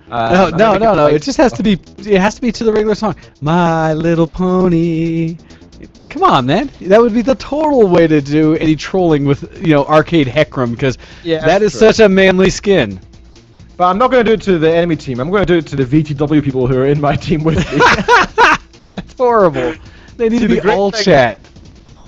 No. It just has to be. It has to be to the regular song. My Little Pony. Come on, man. That would be the total way to do any trolling with, arcade Heckram, because Yeah, that is that's true. such a manly skin. But I'm not gonna do it to the enemy team. I'm gonna do it to the VTW people who are in my team with me. That's horrible. They need See, to the be great all thing- chat.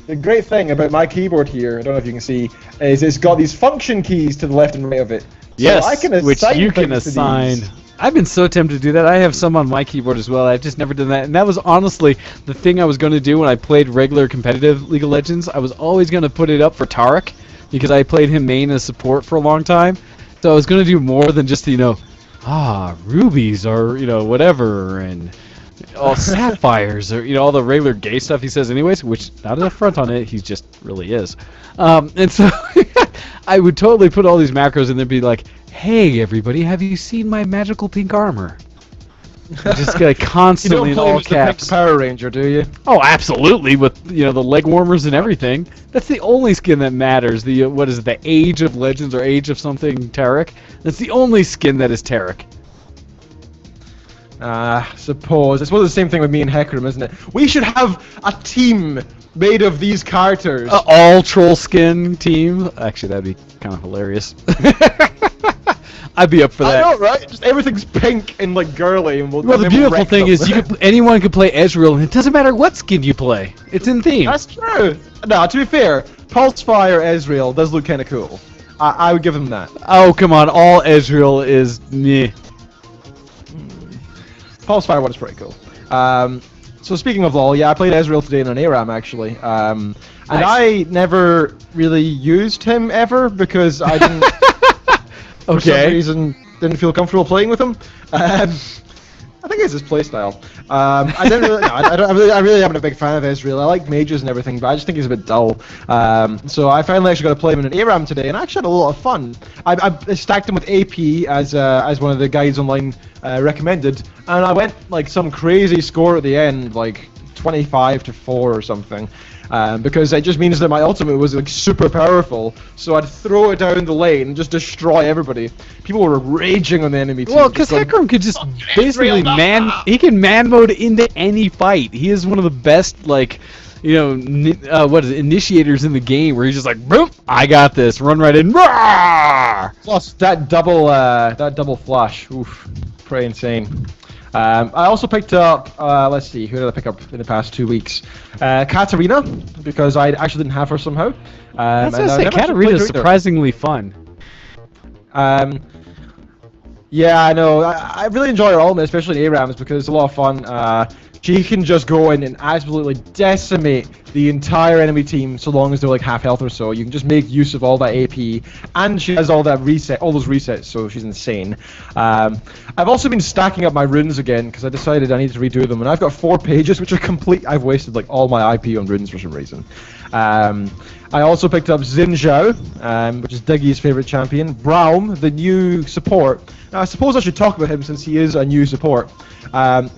The great thing about my keyboard here, I don't know if you can see, is it's got these function keys to the left and right of it. Yes, so I can which assign you can things to assign. these. I've been so tempted to do that. I have some on my keyboard as well. I've just never done that. And that was honestly the thing I was going to do when I played regular competitive League of Legends. I was always going to put it up for Tarek because I played him main as support for a long time. So I was going to do more than just, rubies or, whatever, and all sapphires or, all the regular gay stuff he says anyways, which not an affront on it, he just really is. And so I would totally put all these macros and they'd be like, hey everybody, have you seen my magical pink armor? Just You constantly don't in play all as the Pink caps. Power Ranger, do you? Oh, absolutely, with the leg warmers and everything. That's the only skin that matters. The what is it? The Age of Legends or Age of something Tarek? That's the only skin that is Tarek. Suppose. It's the same thing with me and Heckram, isn't it? We should have a team made of these characters. All troll skin team. Actually, that'd be kind of hilarious. I'd be up for that. I know, right? Just everything's pink and like girly, and Well, the then we'll beautiful wreck thing them. is anyone can play Ezreal, and it doesn't matter what skin you play. It's in theme. That's true. No, to be fair, Pulsefire Ezreal does look kind of cool. I would give him that. Oh, come on. All Ezreal is meh. Pulsefire one is pretty cool. So speaking of LoL, yeah, I played Ezreal today in an ARAM actually. And I never really used him ever because I didn't, for some Okay. reason, didn't feel comfortable playing with him. I think it's his playstyle. I don't really, no, I really am a big fan of Ezreal. I like mages and everything, but I just think he's a bit dull. So I finally actually got to play him in an ARAM today, and I actually had a lot of fun. I stacked him with AP as one of the guides online recommended, and I went like some crazy score at the end, like 25-4 or something. Because it just means that my ultimate was like super powerful, so I'd throw it down the lane and just destroy everybody. People were raging on the enemy team. Well, because just going, Heckram could just basically he can man mode into any fight. He is one of the best, like, initiators in the game, where he's just like, boom, I got this, run right in, roar! Plus that double flash, oof, pretty insane. I also picked up, let's see, who did I pick up in the past 2 weeks? Katarina, because I actually didn't have her somehow. That's and what I I've say, never actually Katarina played is her either. surprisingly fun. Yeah, I know. I really enjoy her ultimate, especially in ARAMs, because it's a lot of fun. She can just go in and absolutely decimate the entire enemy team so long as they're like half health or so. You can just make use of all that AP, and she has all those resets, so she's insane. I've also been stacking up my runes again because I decided I need to redo them, and I've got 4 pages which are complete. I've wasted like all my IP on runes for some reason. I also picked up Xin Zhao, which is Diggy's favorite champion. Braum, the new support. Now, I suppose I should talk about him since he is a new support.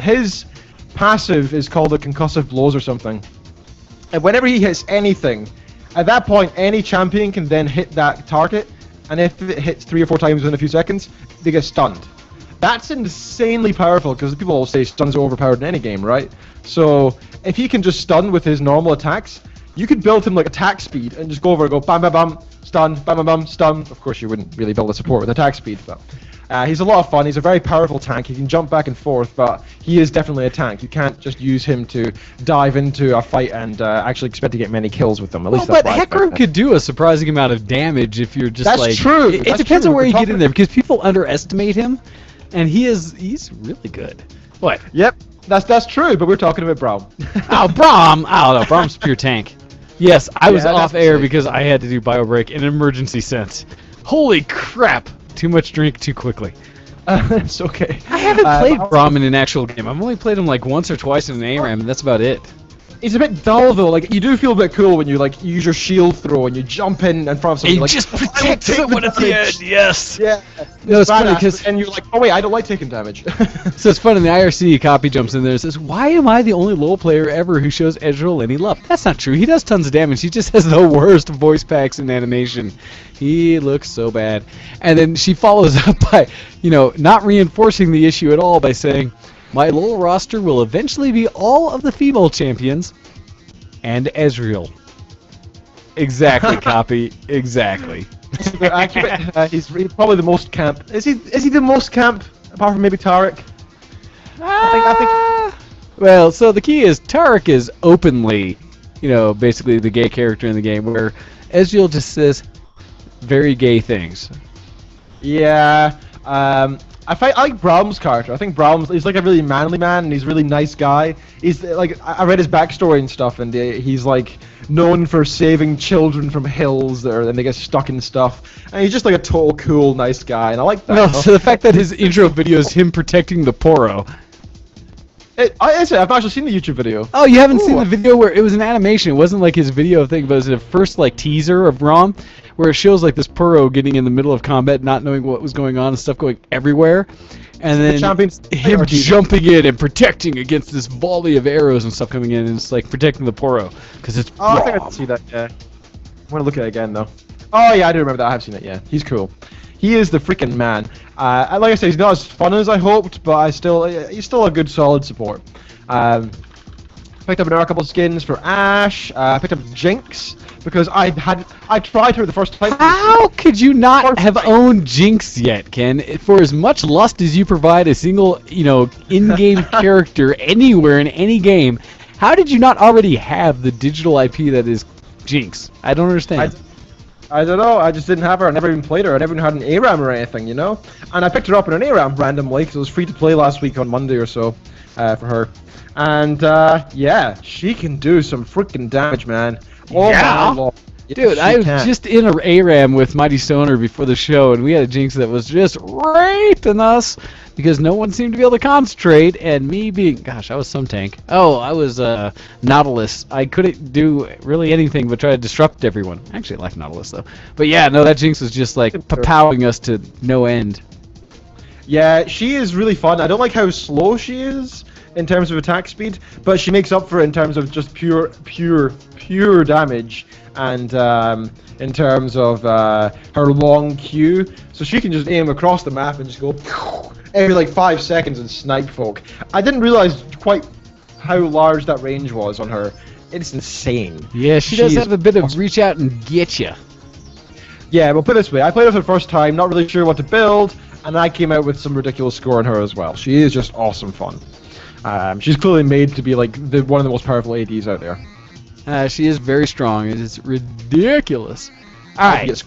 His passive is called the concussive blows or something. And whenever he hits anything, at that point, any champion can then hit that target. And if it hits 3 or 4 times within a few seconds, they get stunned. That's insanely powerful because people will say stuns are overpowered in any game, right? So if he can just stun with his normal attacks, you could build him like attack speed and just go over and go bam bam bam, stun, bam bam bam, stun. Of course you wouldn't really build a support with attack speed, but he's a lot of fun. He's a very powerful tank. He can jump back and forth, but he is definitely a tank. You can't just use him to dive into a fight and actually expect to get many kills with him. At least But that's what I Heckram expect. could do a surprising amount of damage if you're just That's like... true. It That's depends true. on where We're you get talking- in there, because people underestimate him, and he's really good. What? Yep, that's true. But we're talking about Braum. Oh, Braum! I don't know. Braum's pure tank. Yes, I was Yeah, off that's air safe. because I had to do bio break in an emergency sense. Holy crap! Too much drink too quickly. It's okay. I haven't played also- Braum in an actual game. I've only played him like once or twice in an ARAM, and that's about it. It's a bit dull though. Like you do feel a bit cool when you like use your shield throw and you jump in front of something. He Like, just "I will protects take someone the at the damage." end. Yes. Yeah. No, it's funny badass, 'cause- and you're like, oh wait, I don't like taking damage. So it's funny, the IRC copy jumps in there and says, why am I the only LoL player ever who shows Ezreal any love? That's not true. He does tons of damage. He just has the worst voice packs in animation. He looks so bad. And then she follows up by, not reinforcing the issue at all by saying, my LoL roster will eventually be all of the female champions and Ezreal. Exactly, copy. Exactly. Accurate. He's probably the most camp. Is he the most camp apart from maybe Tarek? I think. Well, so the key is Tarek is openly, basically the gay character in the game, where Ezreal just says very gay things. Yeah. I like Braum's character. I think he's like a really manly man, and he's a really nice guy. He's like, I read his backstory and stuff, and he's like known for saving children from hills and they get stuck in stuff. And he's just like a total cool, nice guy, and I like that. No, so the fact that his intro video is him protecting the Poro. I've actually seen the YouTube video. Oh, you haven't seen the video where it was an animation? It wasn't like his video thing, but it was the first like teaser of Braum, where it shows like this Puro getting in the middle of combat, not knowing what was going on, and stuff going everywhere, and then him jumping in and protecting against this volley of arrows and stuff coming in, and it's like protecting the Puro because it's. Oh, I think I can see that. Yeah. I want to look at it again though. Oh yeah, I do remember that. I have seen it. Yeah, he's cool. He is the freaking man. Like I say, he's not as fun as I hoped, but he's still a good, solid support. Picked up another couple of skins for Ashe. Picked up Jinx because I tried her the first time. How could you not have owned Jinx yet, Ken? For as much lust as you provide a single, in-game character anywhere in any game, how did you not already have the digital IP that is Jinx? I don't understand. I don't know, I just didn't have her, I never even played her, I never even had an ARAM or anything, And I picked her up in an ARAM randomly, because it was free to play last week on Monday or so, for her. And, yeah, she can do some freaking damage, man. Oh my lord. Dude, I was just in a ARAM with Mighty Stoner before the show, and we had a Jinx that was just raping us because no one seemed to be able to concentrate, and me being, gosh, I was some tank. Oh, I was Nautilus. I couldn't do really anything but try to disrupt everyone. Actually, I like Nautilus, though. But yeah, no, that Jinx was just like powering us to no end. Yeah, she is really fun. I don't like how slow she is in terms of attack speed, but she makes up for it in terms of just pure damage, and in terms of her long Q, so she can just aim across the map and just go every like 5 seconds and snipe folk. I didn't realize quite how large that range was on her. It's insane. Yeah, she does have a bit of reach out and get you. Yeah, but put it this way, I played her for the first time, not really sure what to build, and I came out with some ridiculous score on her as well. She is just awesome fun. She's clearly made to be like one of the most powerful ADs out there. She is very strong. It is ridiculous. Alright.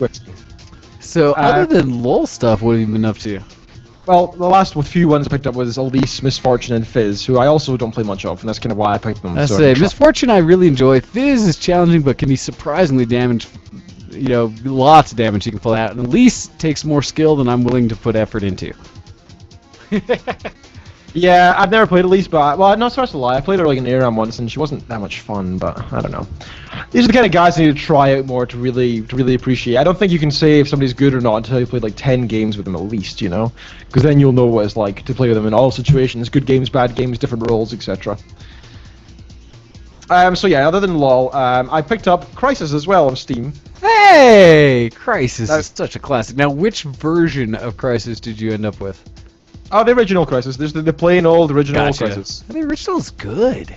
So, other than LOL stuff, what have you been up to? Well, the last few ones I picked up was Elise, Misfortune, and Fizz, who I also don't play much of, and that's kind of why I picked them. I say, Misfortune I really enjoy. Fizz is challenging, but can be surprisingly damaged. Lots of damage you can pull out. And Elise takes more skill than I'm willing to put effort into. Yeah, I've never played Elise, but well, not supposed to lie. I played her like in ARAM once, and she wasn't that much fun. But I don't know. These are the kind of guys I need to try out more to really appreciate. I don't think you can say if somebody's good or not until you played like 10 games with them at least, because then you'll know what it's like to play with them in all situations, good games, bad games, different roles, etc. So yeah, other than LoL, I picked up Crysis as well on Steam. Hey, Crysis is such a classic. Now, which version of Crysis did you end up with? Oh, the original Crysis. There's the plain old original Crysis. The original's good.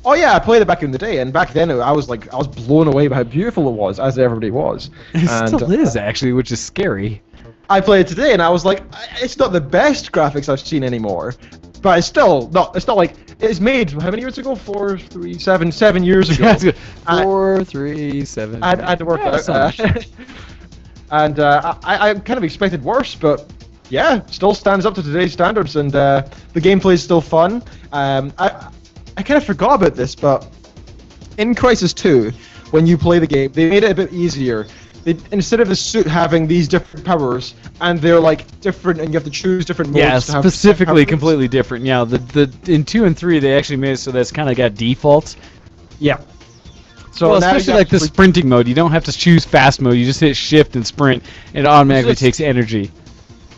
Oh yeah, I played it back in the day, and back then I was blown away by how beautiful it was, as everybody was. It still is actually, which is scary. I played it today, and I was like, it's not the best graphics I've seen anymore, but it's still not. It's not like it's made how many years ago? 7 years ago. That's good. 4, 3, 7. I had to work out. And I kind of expected worse, but. Yeah, still stands up to today's standards, and the gameplay is still fun. I kind of forgot about this, but in Crysis 2, when you play the game, they made it a bit easier. Instead of the suit having these different powers, and they're like different, and you have to choose different modes. Yeah, to have specifically completely different. Yeah, in 2 and 3 they actually made it so that's kind of got defaults. Yeah. So Well, now you especially like the actually- sprinting mode, you don't have to choose fast mode. You just hit shift and sprint, and it automatically It's- takes energy.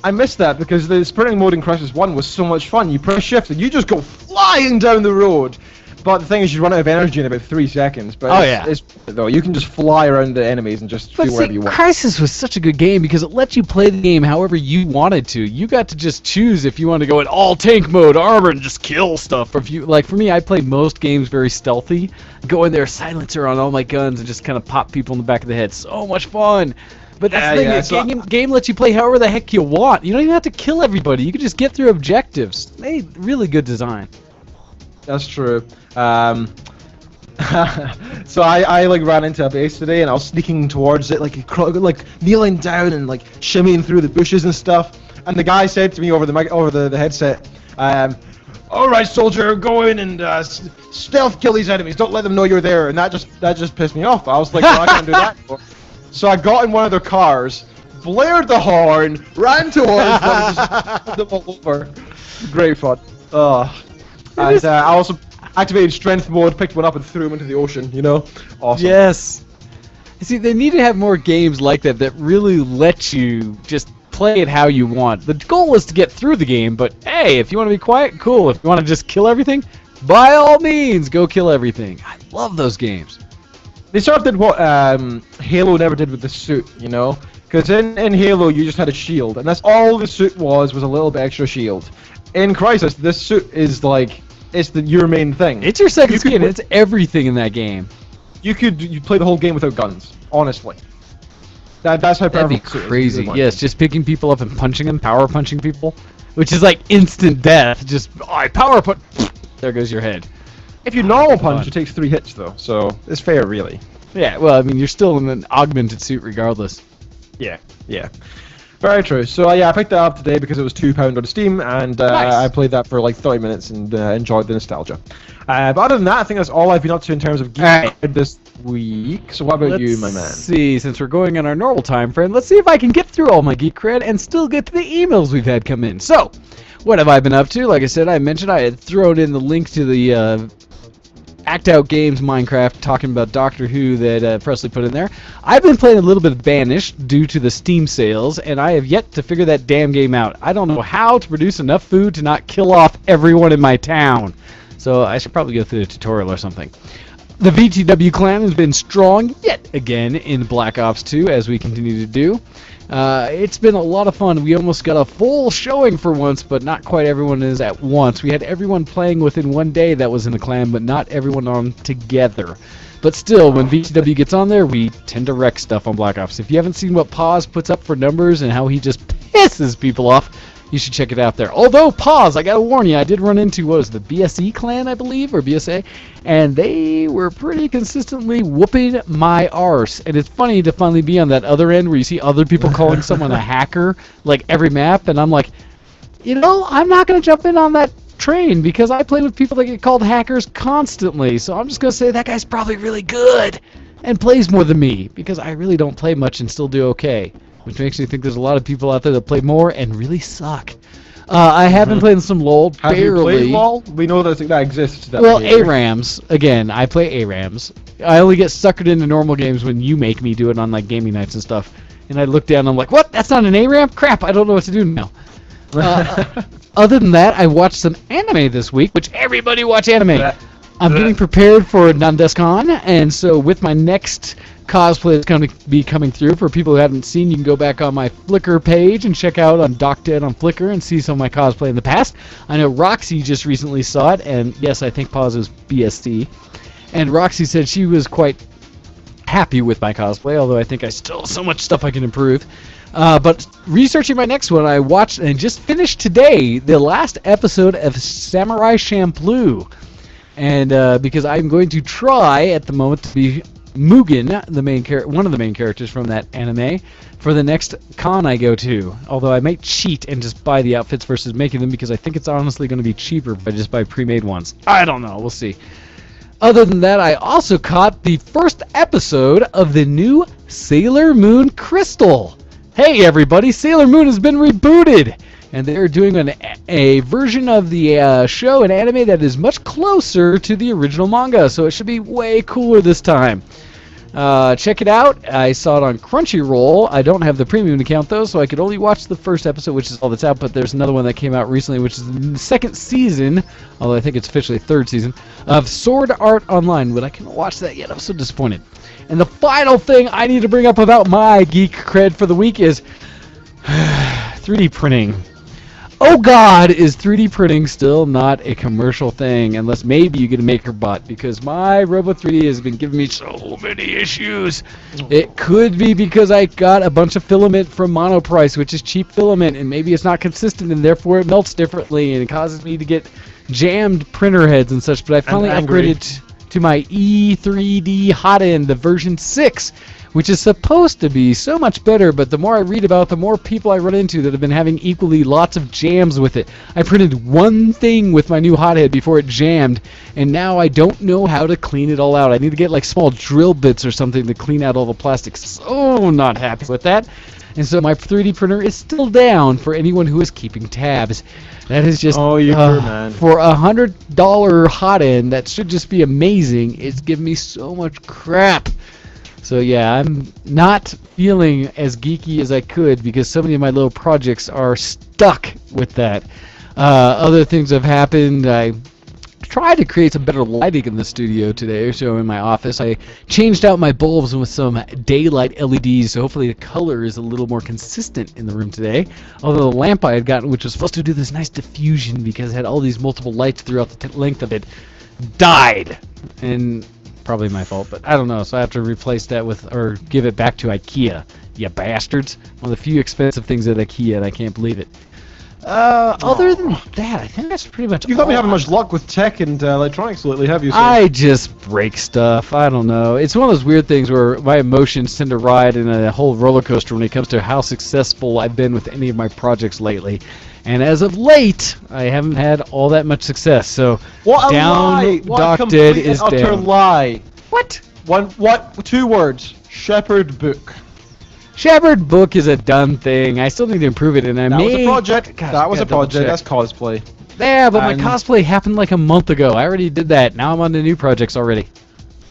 I missed that because the sprinting mode in Crisis 1 was so much fun. You press shift and you just go flying down the road. But the thing is, you run out of energy in about 3 seconds. But Oh, it's, though you can just fly around the enemies and just But do whatever see, you want. Crisis was such a good game because it let you play the game however you wanted to. You got to just choose if you want to go in all tank mode, armor, and just kill stuff. Or if you like, for me, I play most games very stealthy. Go in there, silencer on all my guns, and just kind of pop people in the back of the head. So much fun. But that's the thing, yeah, the so- game lets you play however the heck you want. You don't even have to kill everybody. You can just get through objectives. Hey, really good design. That's true. So I like ran into a base today and I was sneaking towards it, like kneeling down and like shimmying through the bushes and stuff. And the guy said to me over the headset, "All right, soldier, go in and stealth kill these enemies. Don't let them know you're there." And that just pissed me off. I was like, well, I can't do that anymore. So I got in one of their cars, blared the horn, ran towards them, and just pulled them all over. Great fun. And I also activated strength mode, picked one up, and threw him into the ocean. You know, awesome. Yes. You see, they need to have more games like that that really let you just play it how you want. The goal is to get through the game, but hey, if you want to be quiet, cool. If you want to just kill everything, by all means, go kill everything. I love those games. They sort of did what Halo never did with the suit, you know? Because in Halo, you just had a shield, and that's all the suit was a little bit extra shield. In Crisis, this suit is like, it's your main thing. It's your second You could skin. put- It's everything in that game. You play the whole game without guns, honestly. That's how That'd be powerful the suit is. crazy. Really Yes, just picking people up and punching them, power punching people, which is like instant death. Just, I power punch, there goes your head. If you normal punch, Fun. it takes 3 hits though, so it's fair, really. Yeah, well, I mean, you're still in an augmented suit regardless. Yeah. Very true. So yeah, I picked that up today because it was £2 on Steam, and Nice. I played that for like 30 minutes and enjoyed the nostalgia. But other than that, I think that's all I've been up to in terms of geek Alright. this week. So what about you, my man? Let's see, since we're going on our normal time frame, let's see if I can get through all my geek cred and still get to the emails we've had come in. So, what have I been up to? Like I said, I mentioned I had thrown in the link to the Act Out Games Minecraft talking about Doctor Who that Presley put in there. I've been playing a little bit of Banished due to the Steam sales, and I have yet to figure that damn game out. I don't know how to produce enough food to not kill off everyone in my town. So I should probably go through a tutorial or something. The VTW clan has been strong yet again in Black Ops 2, as we continue to do. It's been a lot of fun. We almost got a full showing for once, but not quite everyone is at once. We had everyone playing within one day that was in the clan, but not everyone on together. But still, when VTW gets on there, we tend to wreck stuff on Black Ops. If you haven't seen what Paz puts up for numbers and how he just pisses people off, you should check it out there. Although, Paz, I gotta warn you, I did run into, what was the BSE clan, I believe, or BSA, and they were pretty consistently whooping my arse. And it's funny to finally be on that other end where you see other people calling someone a hacker, like every map, and I'm like, you know, I'm not gonna jump in on that train because I play with people that get called hackers constantly. So I'm just gonna say that guy's probably really good and plays more than me because I really don't play much and still do okay. Which makes me think there's a lot of people out there that play more and really suck. I have been playing some LoL, Have you barely. played LoL? We know that exists. That Well, behavior. ARAMs, again, I play ARAMs. I only get suckered into normal games when you make me do it on like gaming nights and stuff. And I look down and I'm like, what? That's not an ARAM? Crap, I don't know what to do now. Other than that, I watched some anime this week, which everybody watch anime. I'm getting prepared for Nandescon, and so with my next cosplay that's going to be coming through, for people who haven't seen, you can go back on my Flickr page and check out on DocDead on Flickr and see some of my cosplay in the past. I know Roxy just recently saw it, and yes, I think Paz is BSD. And Roxy said she was quite happy with my cosplay, although I think I still have so much stuff I can improve. But researching my next one, I watched and just finished today the last episode of Samurai Champloo. And because I'm going to try at the moment to be Mugen, one of the main characters from that anime, for the next con I go to. Although I might cheat and just buy the outfits versus making them because I think it's honestly going to be cheaper if I just buy pre-made ones. I don't know. We'll see. Other than that, I also caught the first episode of the new Sailor Moon Crystal. Hey everybody, Sailor Moon has been rebooted! and they're doing a version of the show, an anime that is much closer to the original manga, so it should be way cooler this time. Check it out. I saw it on Crunchyroll. I don't have the premium account though, so I could only watch the first episode, which is all that's out, but there's another one that came out recently, which is the second season, although I think it's officially third season, of Sword Art Online, but I can't watch that yet. I'm so disappointed. And the final thing I need to bring up about my geek cred for the week is 3D printing. Oh God, is 3D printing still not a commercial thing? Unless maybe you get a MakerBot, because my Robo 3D has been giving me so many issues. It could be because I got a bunch of filament from Monoprice, which is cheap filament, and maybe it's not consistent, and therefore it melts differently, and it causes me to get jammed printer heads and such. But I finally upgraded to my E3D hot end, the version 6. Which is supposed to be so much better, but the more I read about it, the more people I run into that have been having equally lots of jams with it. I printed one thing with my new hothead before it jammed, and now I don't know how to clean it all out. I need to get like small drill bits or something to clean out all the plastic. So not happy with that. And so my 3D printer is still down for anyone who is keeping tabs. That is just, oh, you poor man. For $100 hot end, that should just be amazing. It's giving me so much crap. So yeah, I'm not feeling as geeky as I could because so many of my little projects are stuck with that. Other things have happened. I tried to create some better lighting in the studio today, so in my office. I changed out my bulbs with some daylight LEDs, so hopefully the color is a little more consistent in the room today. Although the lamp I had gotten, which was supposed to do this nice diffusion because it had all these multiple lights throughout the length of it, died. And probably my fault, but I don't know, so I have to replace that with, or give it back to IKEA, you bastards. One of the few expensive things at IKEA, and I can't believe it. Other than that, I think that's pretty much You've not been having much luck with tech and electronics lately, have you, sir? I just break stuff. I don't know. It's one of those weird things where my emotions tend to ride in a whole roller coaster when it comes to how successful I've been with any of my projects lately. And as of late, I haven't had all that much success. So what a down, lie! What Doc a Dead complete is and utter down. lie! What? What? 2 words. Shepherd book. Shepherd book is a done thing. I still need to improve it, and I That made... was a project. Gosh, that was a gotta double project. check. That's cosplay. Yeah, but And- my cosplay happened like a month ago. I already did that. Now I'm on the new projects already.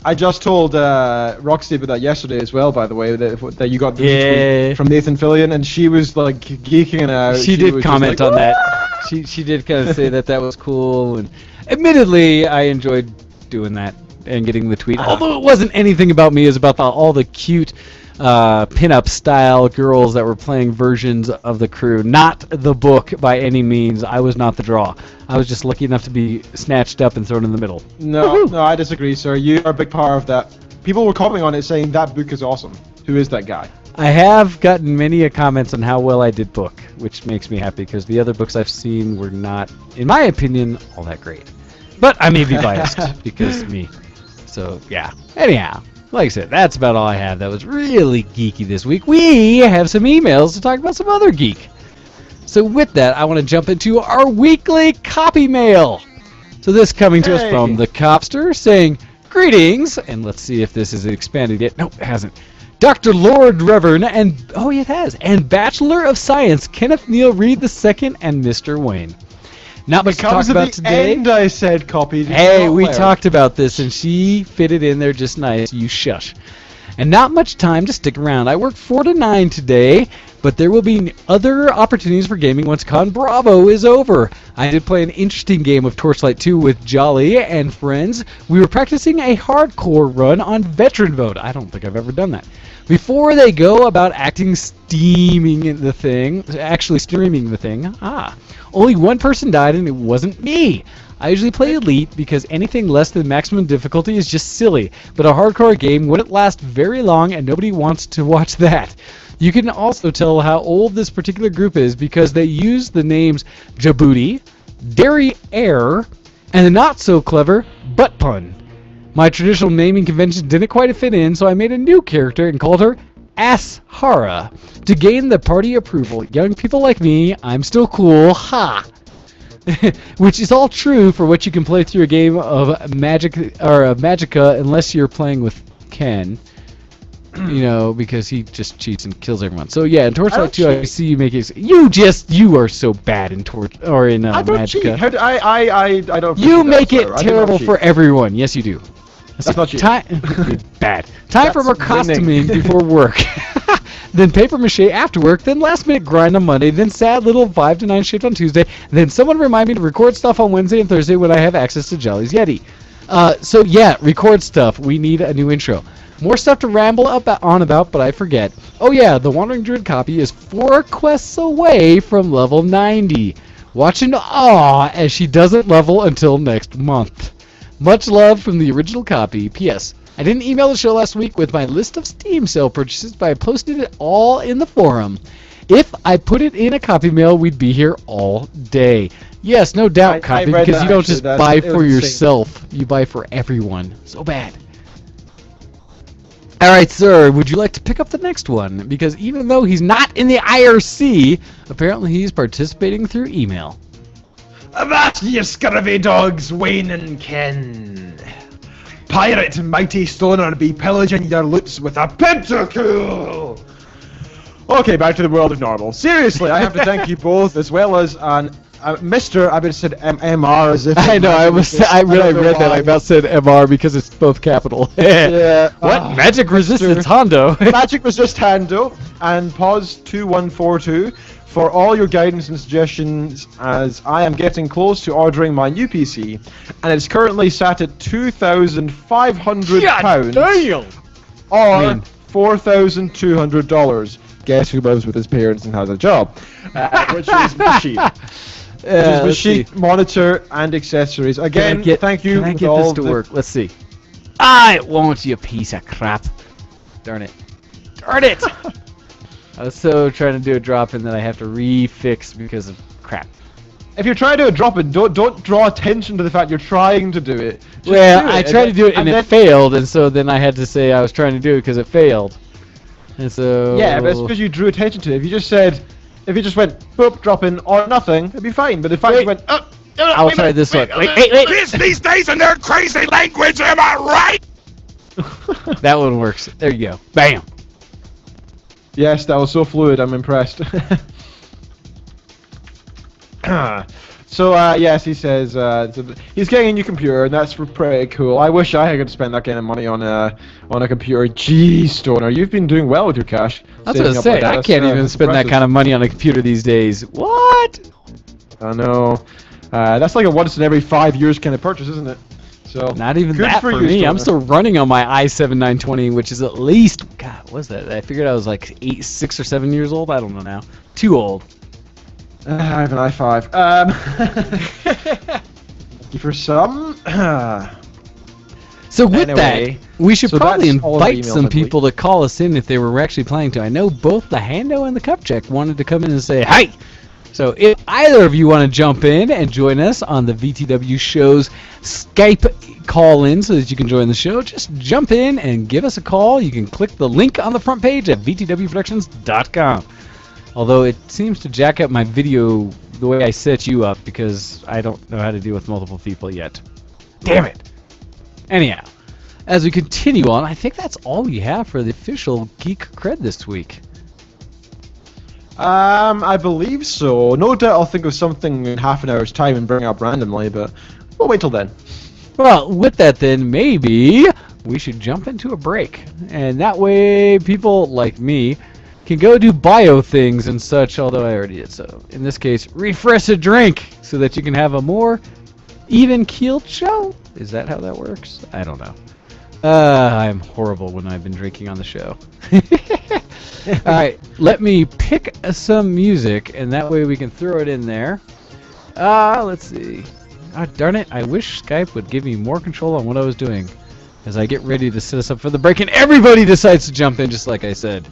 I just told Roxy about that yesterday as well, by the way, that you got the Yeah. retweet from Nathan Fillion, and she was like geeking out. She did was comment just like, on that. She did kind of say that was cool, and admittedly, I enjoyed doing that and getting the tweet. Although it wasn't anything about me, it was about all the cute pin-up style girls that were playing versions of the crew. Not the book by any means. I was not the draw. I was just lucky enough to be snatched up and thrown in the middle. No, no, I disagree, sir. You are a big part of that. People were commenting on it saying that book is awesome. Who is that guy? I have gotten many comments on how well I did book, which makes me happy because the other books I've seen were not, in my opinion, all that great. But I may be biased because me. So yeah. Anyhow, like I said, that's about all I have. That was really geeky this week. We have some emails to talk about some other geek. So with that, I want to jump into our weekly copy mail. So this coming to us from the Copster saying, "Greetings," and let's see if this is expanded yet. Nope, it hasn't. Dr. Lord Reverend and, oh, it has, and Bachelor of Science, Kenneth Neal Reed II and Mr. Wayne. Not much to talk about today. End, I said copy. Hey, we talked about this, and she fitted in there just nice. You shush. And not much time to stick around. I work 4 to 9 today, but there will be other opportunities for gaming once Con Bravo is over. I did play an interesting game of Torchlight 2 with Jolly and friends. We were practicing a hardcore run on veteran mode. I don't think I've ever done that. Before they go about actually streaming the thing, only one person died and it wasn't me. I usually play Elite because anything less than maximum difficulty is just silly, but a hardcore game wouldn't last very long and nobody wants to watch that. You can also tell how old this particular group is because they use the names Djibouti, Derriere, and the not so clever Butt Pun. My traditional naming convention didn't quite fit in, so I made a new character and called her Ashara to gain the party approval. Young people like me, I'm still cool, ha! Which is all true for what you can play through a game of Magic or of Magica, unless you're playing with Ken. you know, because he just cheats and kills everyone. So yeah, in Torchlight 2, cheat. I see you make it. You are so bad in I don't cheat. Magicka. How do, I don't. You appreciate make that, it sir. I do not terrible cheat. for everyone. Yes, you do. That's not cheating. Time bad. Time for more That's winning. costuming before work. Then paper mache after work. Then last minute grind on Monday. Then sad little 5 to 9 shift on Tuesday. Then someone remind me to record stuff on Wednesday and Thursday when I have access to Jolly's Yeti. So yeah, record stuff. We need a new intro. More stuff to ramble on about, but I forget. Oh yeah, the Wandering Druid copy is 4 quests away from level 90. Watch in awe as she doesn't level until next month. Much love from the original copy. P.S. I didn't email the show last week with my list of Steam sale purchases, but I posted it all in the forum. If I put it in a copy mail, we'd be here all day. Yes, no doubt, I copy, read because that, you don't actually. just That's- buy it for was insane. yourself. You buy for everyone. So bad. All right, sir, would you like to pick up the next one? Because even though he's not in the IRC, apparently he's participating through email. Avast ye scurvy dogs, Wayne and Ken. Pirate mighty stoner be pillaging your loots with a pentacle. Okay, back to the world of normal. Seriously, I have to thank you both, as well as Mr. I would have said MR as if. I know. When I read that, I about said MR because it's both capital. Yeah. What? Magic resistance Hondo. Magic Resist Hando and Pause 2142 for all your guidance and suggestions, as I am getting close to ordering my new PC, and it's currently sat at £2,500 Damn. or Man. $4,200. Guess who lives with his parents and has a job? Which is machine. Let's see. Machine, monitor, and accessories. Again, thank you. Can I with get all this to the- work? Let's see. I won't, you piece of crap. Darn it. Darn it! I was so trying to do a drop in that I have to refix because of crap. If you're trying to drop it, don't draw attention to the fact you're trying to do it. Just Well, do I it, tried to do it and then- it failed, and so then I had to say I was trying to do it because it failed. And so... Yeah, but it's because you drew attention to it. If you just went, boop, drop in, or nothing, it'd be fine. But the fact you went, I'll try this one. Wait. Kids these days and their crazy language, am I right? That one works. There you go. Bam. Yes, that was so fluid, I'm impressed. So, yes, he says he's getting a new computer, and that's pretty cool. I wish I could spend that kind of money on a computer. Jeez, Stoner, you've been doing well with your cash. I was going to say, I can't even spend that kind of money on a computer these days. What? I know. That's like a once in every 5 years kind of purchase, isn't it? So Not even good that for you, me. I'm Stoner. still running on my i7-920, which is at least, God, what was that? I figured I was like 6 or 7 years old. I don't know now. Too old. I have an i5. Thank you for some. So with Anyway, that, we should so probably that's all the invite emails, some I believe. people to call us in if they were actually planning to. I know both the Hando and the Cupcheck wanted to come in and say, hey! So if either of you want to jump in and join us on the VTW show's Skype call-in so that you can join the show, just jump in and give us a call. You can click the link on the front page at vtwproductions.com. Although it seems to jack up my video the way I set you up because I don't know how to deal with multiple people yet. Damn it! Anyhow, as we continue on, I think that's all we have for the official Geek Cred this week. I believe so. No doubt I'll think of something in half an hour's time and bring it up randomly, but we'll wait till then. Well, with that then, maybe we should jump into a break. And that way, people like me can go do bio things and such, although I already did so. In this case, refresh a drink so that you can have a more even-keeled show. Is that how that works? I don't know. I'm horrible when I've been drinking on the show. Alright, let me pick some music, and that way we can throw it in there. Let's see. Darn it, I wish Skype would give me more control on what I was doing as I get ready to set us up for the break, and everybody decides to jump in just like I said.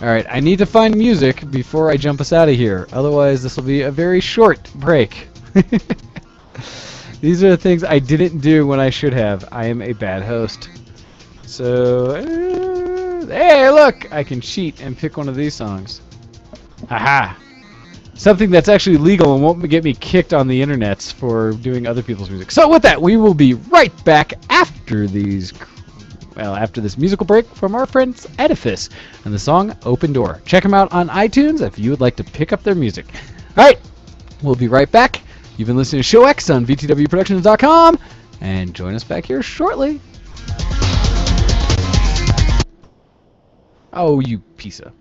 Alright, I need to find music before I jump us out of here. Otherwise, this will be a very short break. These are the things I didn't do when I should have. I am a bad host. So, hey, look! I can cheat and pick one of these songs. Haha! Something that's actually legal and won't get me kicked on the internets for doing other people's music. So with that, we will be right back after these Well, after this musical break from our friends Edifice and the song Open Door. Check them out on iTunes if you would like to pick up their music. All right, we'll be right back. You've been listening to Show X on VTWProductions.com, and join us back here shortly. Oh, you piece of...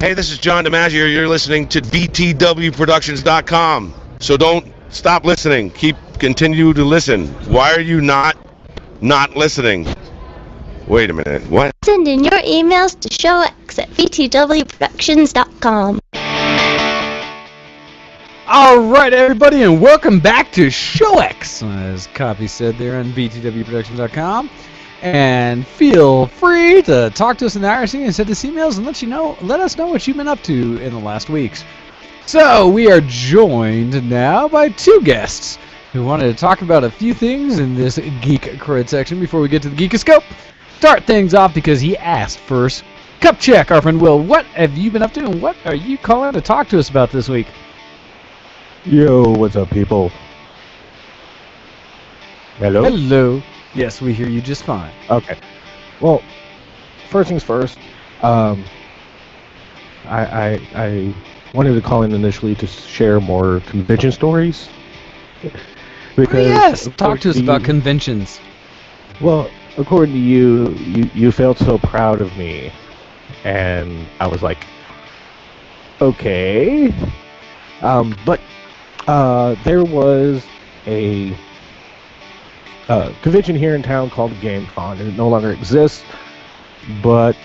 Hey, this is John DiMaggio. You're listening to VTWProductions.com. So don't stop listening. Continue to listen. Why are you not listening? Wait a minute. What? Send in your emails to showx@vtwproductions.com. All right, everybody, and welcome back to Show X, as Copy said there on VTWProductions.com. And feel free to talk to us in the IRC and send us emails and let us know what you've been up to in the last weeks. So we are joined now by two guests who wanted to talk about a few things in this Geek Cred section before we get to the Geekoscope. Start things off because he asked first. Cup check, our friend Will. What have you been up to and what are you calling to talk to us about this week? Yo, what's up, people? Hello? Hello. Yes, we hear you just fine. Okay. Well, first things first. I wanted to call in initially to share more convention stories. Because Yes, talk to us according about you- conventions. Well, according to you felt so proud of me, and I was like, okay. But there was a convention here in town called GameCon, and it no longer exists. But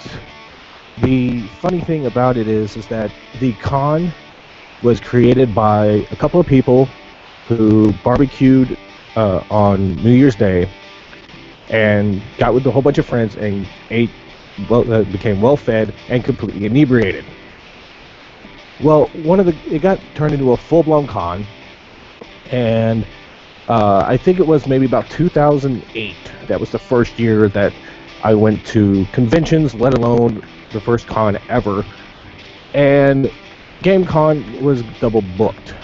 the funny thing about it is that the con was created by a couple of people who barbecued on New Year's Day and got with a whole bunch of friends and ate, became well fed and completely inebriated. Well, it got turned into a full-blown con, and I think it was maybe about 2008. That was the first year that I went to conventions, let alone the first con ever. And GameCon was double booked.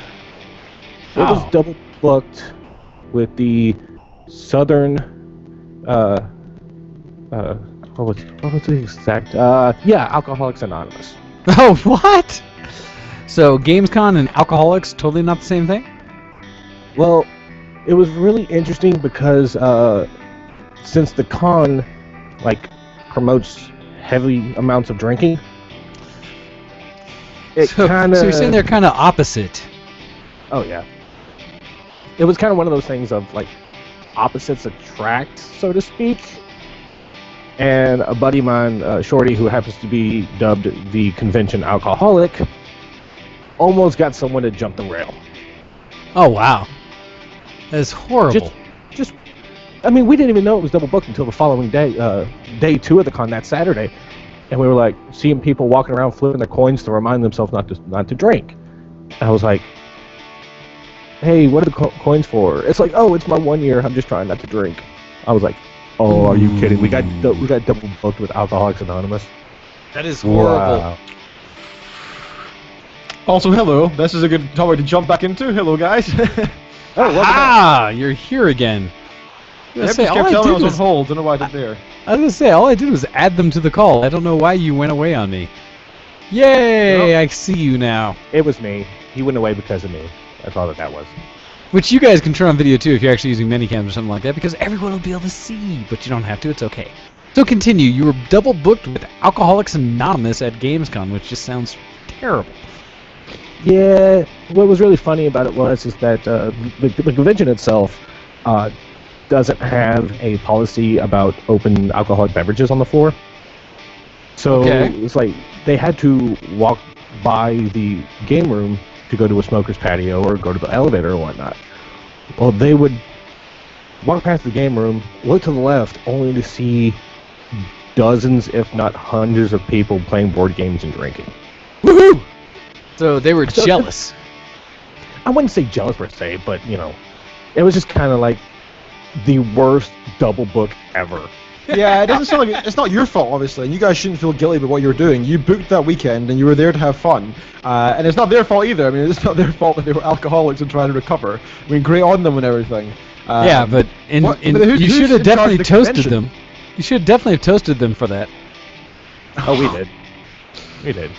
It was Wow. double booked with the Southern, what was the exact? Alcoholics Anonymous. Oh, what? So, GamesCon and Alcoholics, totally not the same thing? Well, it was really interesting because since the con promotes heavy amounts of drinking, it So you're saying they're kind of opposite. Oh yeah. It was kind of one of those things of opposites attract, so to speak. And a buddy of mine, Shorty, who happens to be dubbed the convention alcoholic, almost got someone to jump the rail. Oh, wow. That's horrible. I mean, we didn't even know it was double booked until the following day, day 2 of the con, that Saturday. And we were seeing people walking around flipping their coins to remind themselves not to drink. And I was like, hey, what are the coins for? It's oh, it's my 1 year. I'm just trying not to drink. I was like, oh, are you kidding? We got double booked with Alcoholics Anonymous. That is horrible. Wow. Also, hello. This is a good topic to jump back into. Hello, guys. Ah, you're here again. I was Yep, gonna say, just all kept I telling me I did was was- on hold. Don't know why I did there. I was gonna say, all I did was add them to the call. I don't know why you went away on me. Yay! Well- I see you now. It was me. He went away because of me. That's all that was. Which you guys can turn on video too if you're actually using minicams or something like that, because everyone will be able to see, but you don't have to. It's okay. So continue. You were double booked with Alcoholics Anonymous at Gamescom, which just sounds terrible. Yeah, what was really funny about it was that the convention itself doesn't have a policy about open alcoholic beverages on the floor. So Okay. it's they had to walk by the game room to go to a smoker's patio or go to the elevator or whatnot. Well, they would walk past the game room, look to the left, only to see dozens, if not hundreds, of people playing board games and drinking. Woohoo! So they were jealous. I wouldn't say jealous per se, but it was just kind of the worst double book ever. Yeah, it doesn't sound like it's not your fault, obviously, and you guys shouldn't feel guilty about what you're doing. You booked that weekend, and you were there to have fun, and it's not their fault either. I mean, it's not their fault that they were alcoholics and trying to recover. I mean, great on them and everything. Yeah, but what- but who's you should in have charge definitely of the toasted convention? them. You should definitely have toasted them for that. Oh, we did. We did.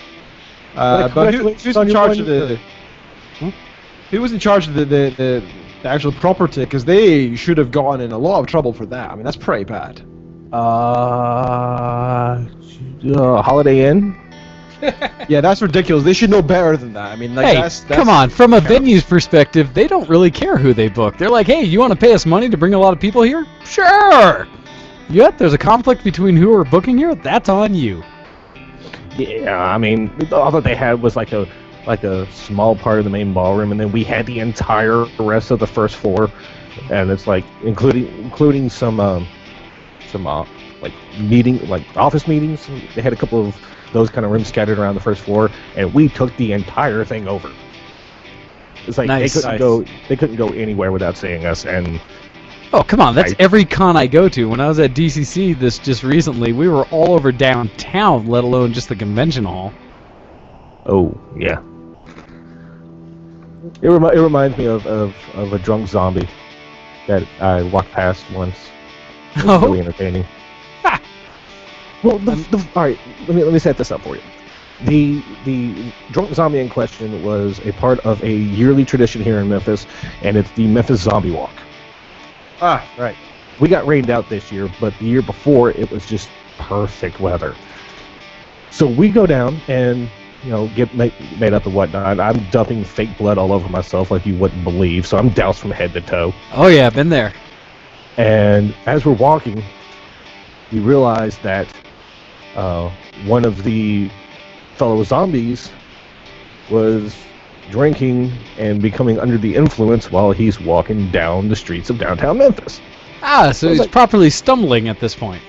But who's Congratulations in on your charge of 1 year. the? Who was in charge of the actual property? Because they should have gotten in a lot of trouble for that. I mean, that's pretty bad. Holiday Inn. Yeah, that's ridiculous. They should know better than that. I mean, Hey, that's come on. From a venue's perspective, they don't really care who they book. They're like, hey, you want to pay us money to bring a lot of people here? Sure! Yep, there's a conflict between who we're booking here. That's on you. Yeah, I mean, all that they had was like a small part of the main ballroom, and then we had the entire rest of the first floor, and it's including some office meetings. They had a couple of those kind of rooms scattered around the first floor, and we took the entire thing over. It's Nice. they couldn't go anywhere without seeing us, and Oh, come on. That's Right. every con I go to. When I was at DCC this just recently, we were all over downtown, let alone just the convention hall. oh yeah. It reminds me of a drunk zombie that I walked past once. It was really entertaining. Well, all right. Let me set this up for you. The drunk zombie in question was a part of a yearly tradition here in Memphis, and it's the Memphis Zombie Walk. Ah, right. We got rained out this year, but the year before it was just perfect weather. So we go down and get made up and whatnot. I'm dumping fake blood all over myself like you wouldn't believe. So I'm doused from head to toe. Oh yeah, been there. And as we're walking, we realize that one of the fellow zombies was drinking and becoming under the influence while he's walking down the streets of downtown Memphis. Ah, so he's properly stumbling at this point.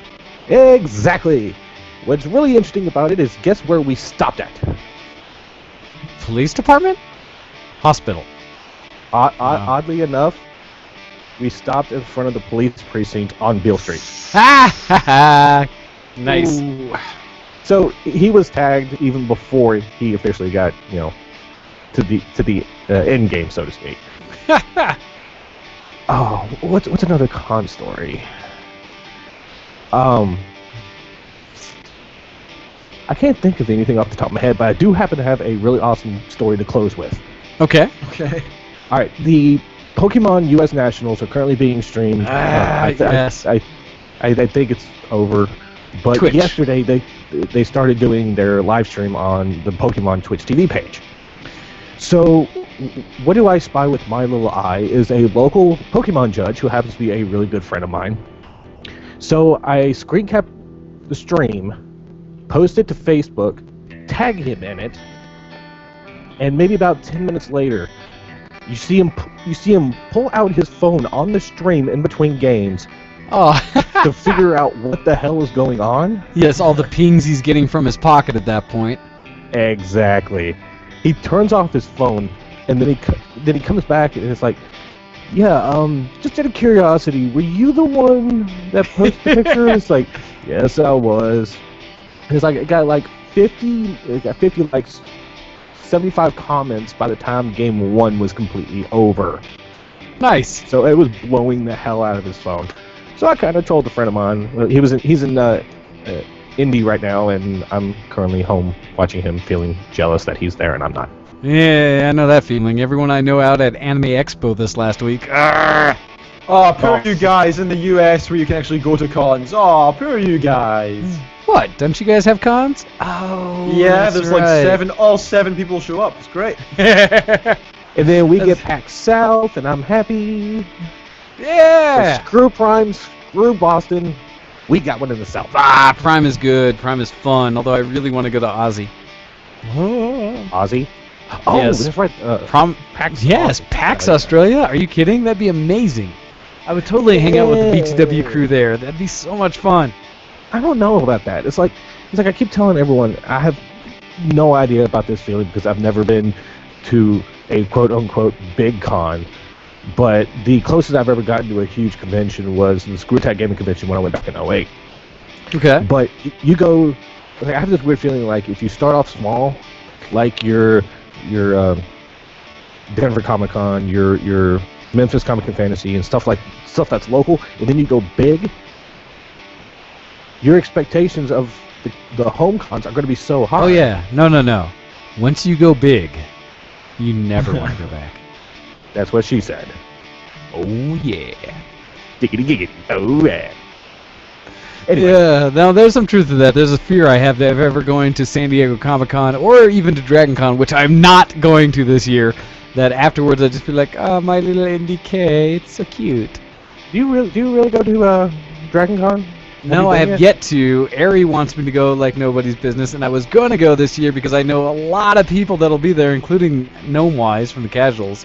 Exactly. What's really interesting about it is, guess where we stopped at? Police department? Hospital. Oddly enough, we stopped in front of the police precinct on Beale Street. Ha ha ha! Nice. Ooh. So he was tagged even before he officially got, to the end game, so to speak. Oh, what's another con story? I can't think of anything off the top of my head, but I do happen to have a really awesome story to close with. Okay. Okay. All right, the Pokemon U.S. Nationals are currently being streamed. Yes. I think it's over, but Twitch. yesterday they started doing their live stream on the Pokemon Twitch TV page. So, what do I spy with my little eye is a local Pokemon judge who happens to be a really good friend of mine. So I screen cap the stream, post it to Facebook, tag him in it, and maybe about 10 minutes later, you see him pull out his phone on the stream in between games Oh. to figure out what the hell is going on. Yes, all the pings he's getting from his pocket at that point. Exactly. He turns off his phone, and then he comes back and it's like, yeah, just out of curiosity, were you the one that posted the picture? It's like, yes, I was. And it's like, it got like 50 likes, 75 comments by the time game 1 was completely over. Nice. So it was blowing the hell out of his phone. So I kind of told a friend of mine. He's in Indy right now, and I'm currently home watching him, feeling jealous that he's there and I'm not. Yeah, I know that feeling. Everyone I know out at Anime Expo this last week. Arrgh. Oh, poor you guys in the US where you can actually go to cons. Oh, poor you guys. What? Don't you guys have cons? Oh, Yeah, that's there's right. like all seven people show up. It's great. And then we get PAX South, and I'm happy. Yeah. Screw Prime, screw Boston. We got one in the South. Ah, Prime is good. Prime is fun. Although I really want to go to Aussie. Aussie? Oh, Yes. that's right. PAX. Yes, PAX Australia. Are you kidding? That'd be amazing. I would totally hang out with the BTW crew there. That'd be so much fun. I don't know about that. It's like I keep telling everyone, I have no idea about this feeling because I've never been to a quote-unquote big con. But the closest I've ever gotten to a huge convention was the Screw Attack Gaming Convention when I went back in 08. Okay. But you go, like, I have this weird feeling like if you start off small, like your Denver Comic Con, your Memphis Comic Con Fantasy, and stuff that's local, and then you go big, your expectations of the home cons are going to be so high. Oh yeah. No. Once you go big, you never want to go back. That's what she said. Oh yeah. Giggity giggity. Oh yeah. Anyway. Yeah, now there's some truth to that. There's a fear I have of ever going to San Diego Comic-Con or even to Dragon Con, which I'm not going to this year, that afterwards I'd just be like, oh, my little indie K, it's so cute. Do you really go to Dragon Con? No, I have yet to. Ari wants me to go like nobody's business, and I was going to go this year because I know a lot of people that'll be there, including Gnome-Wise from the Casuals.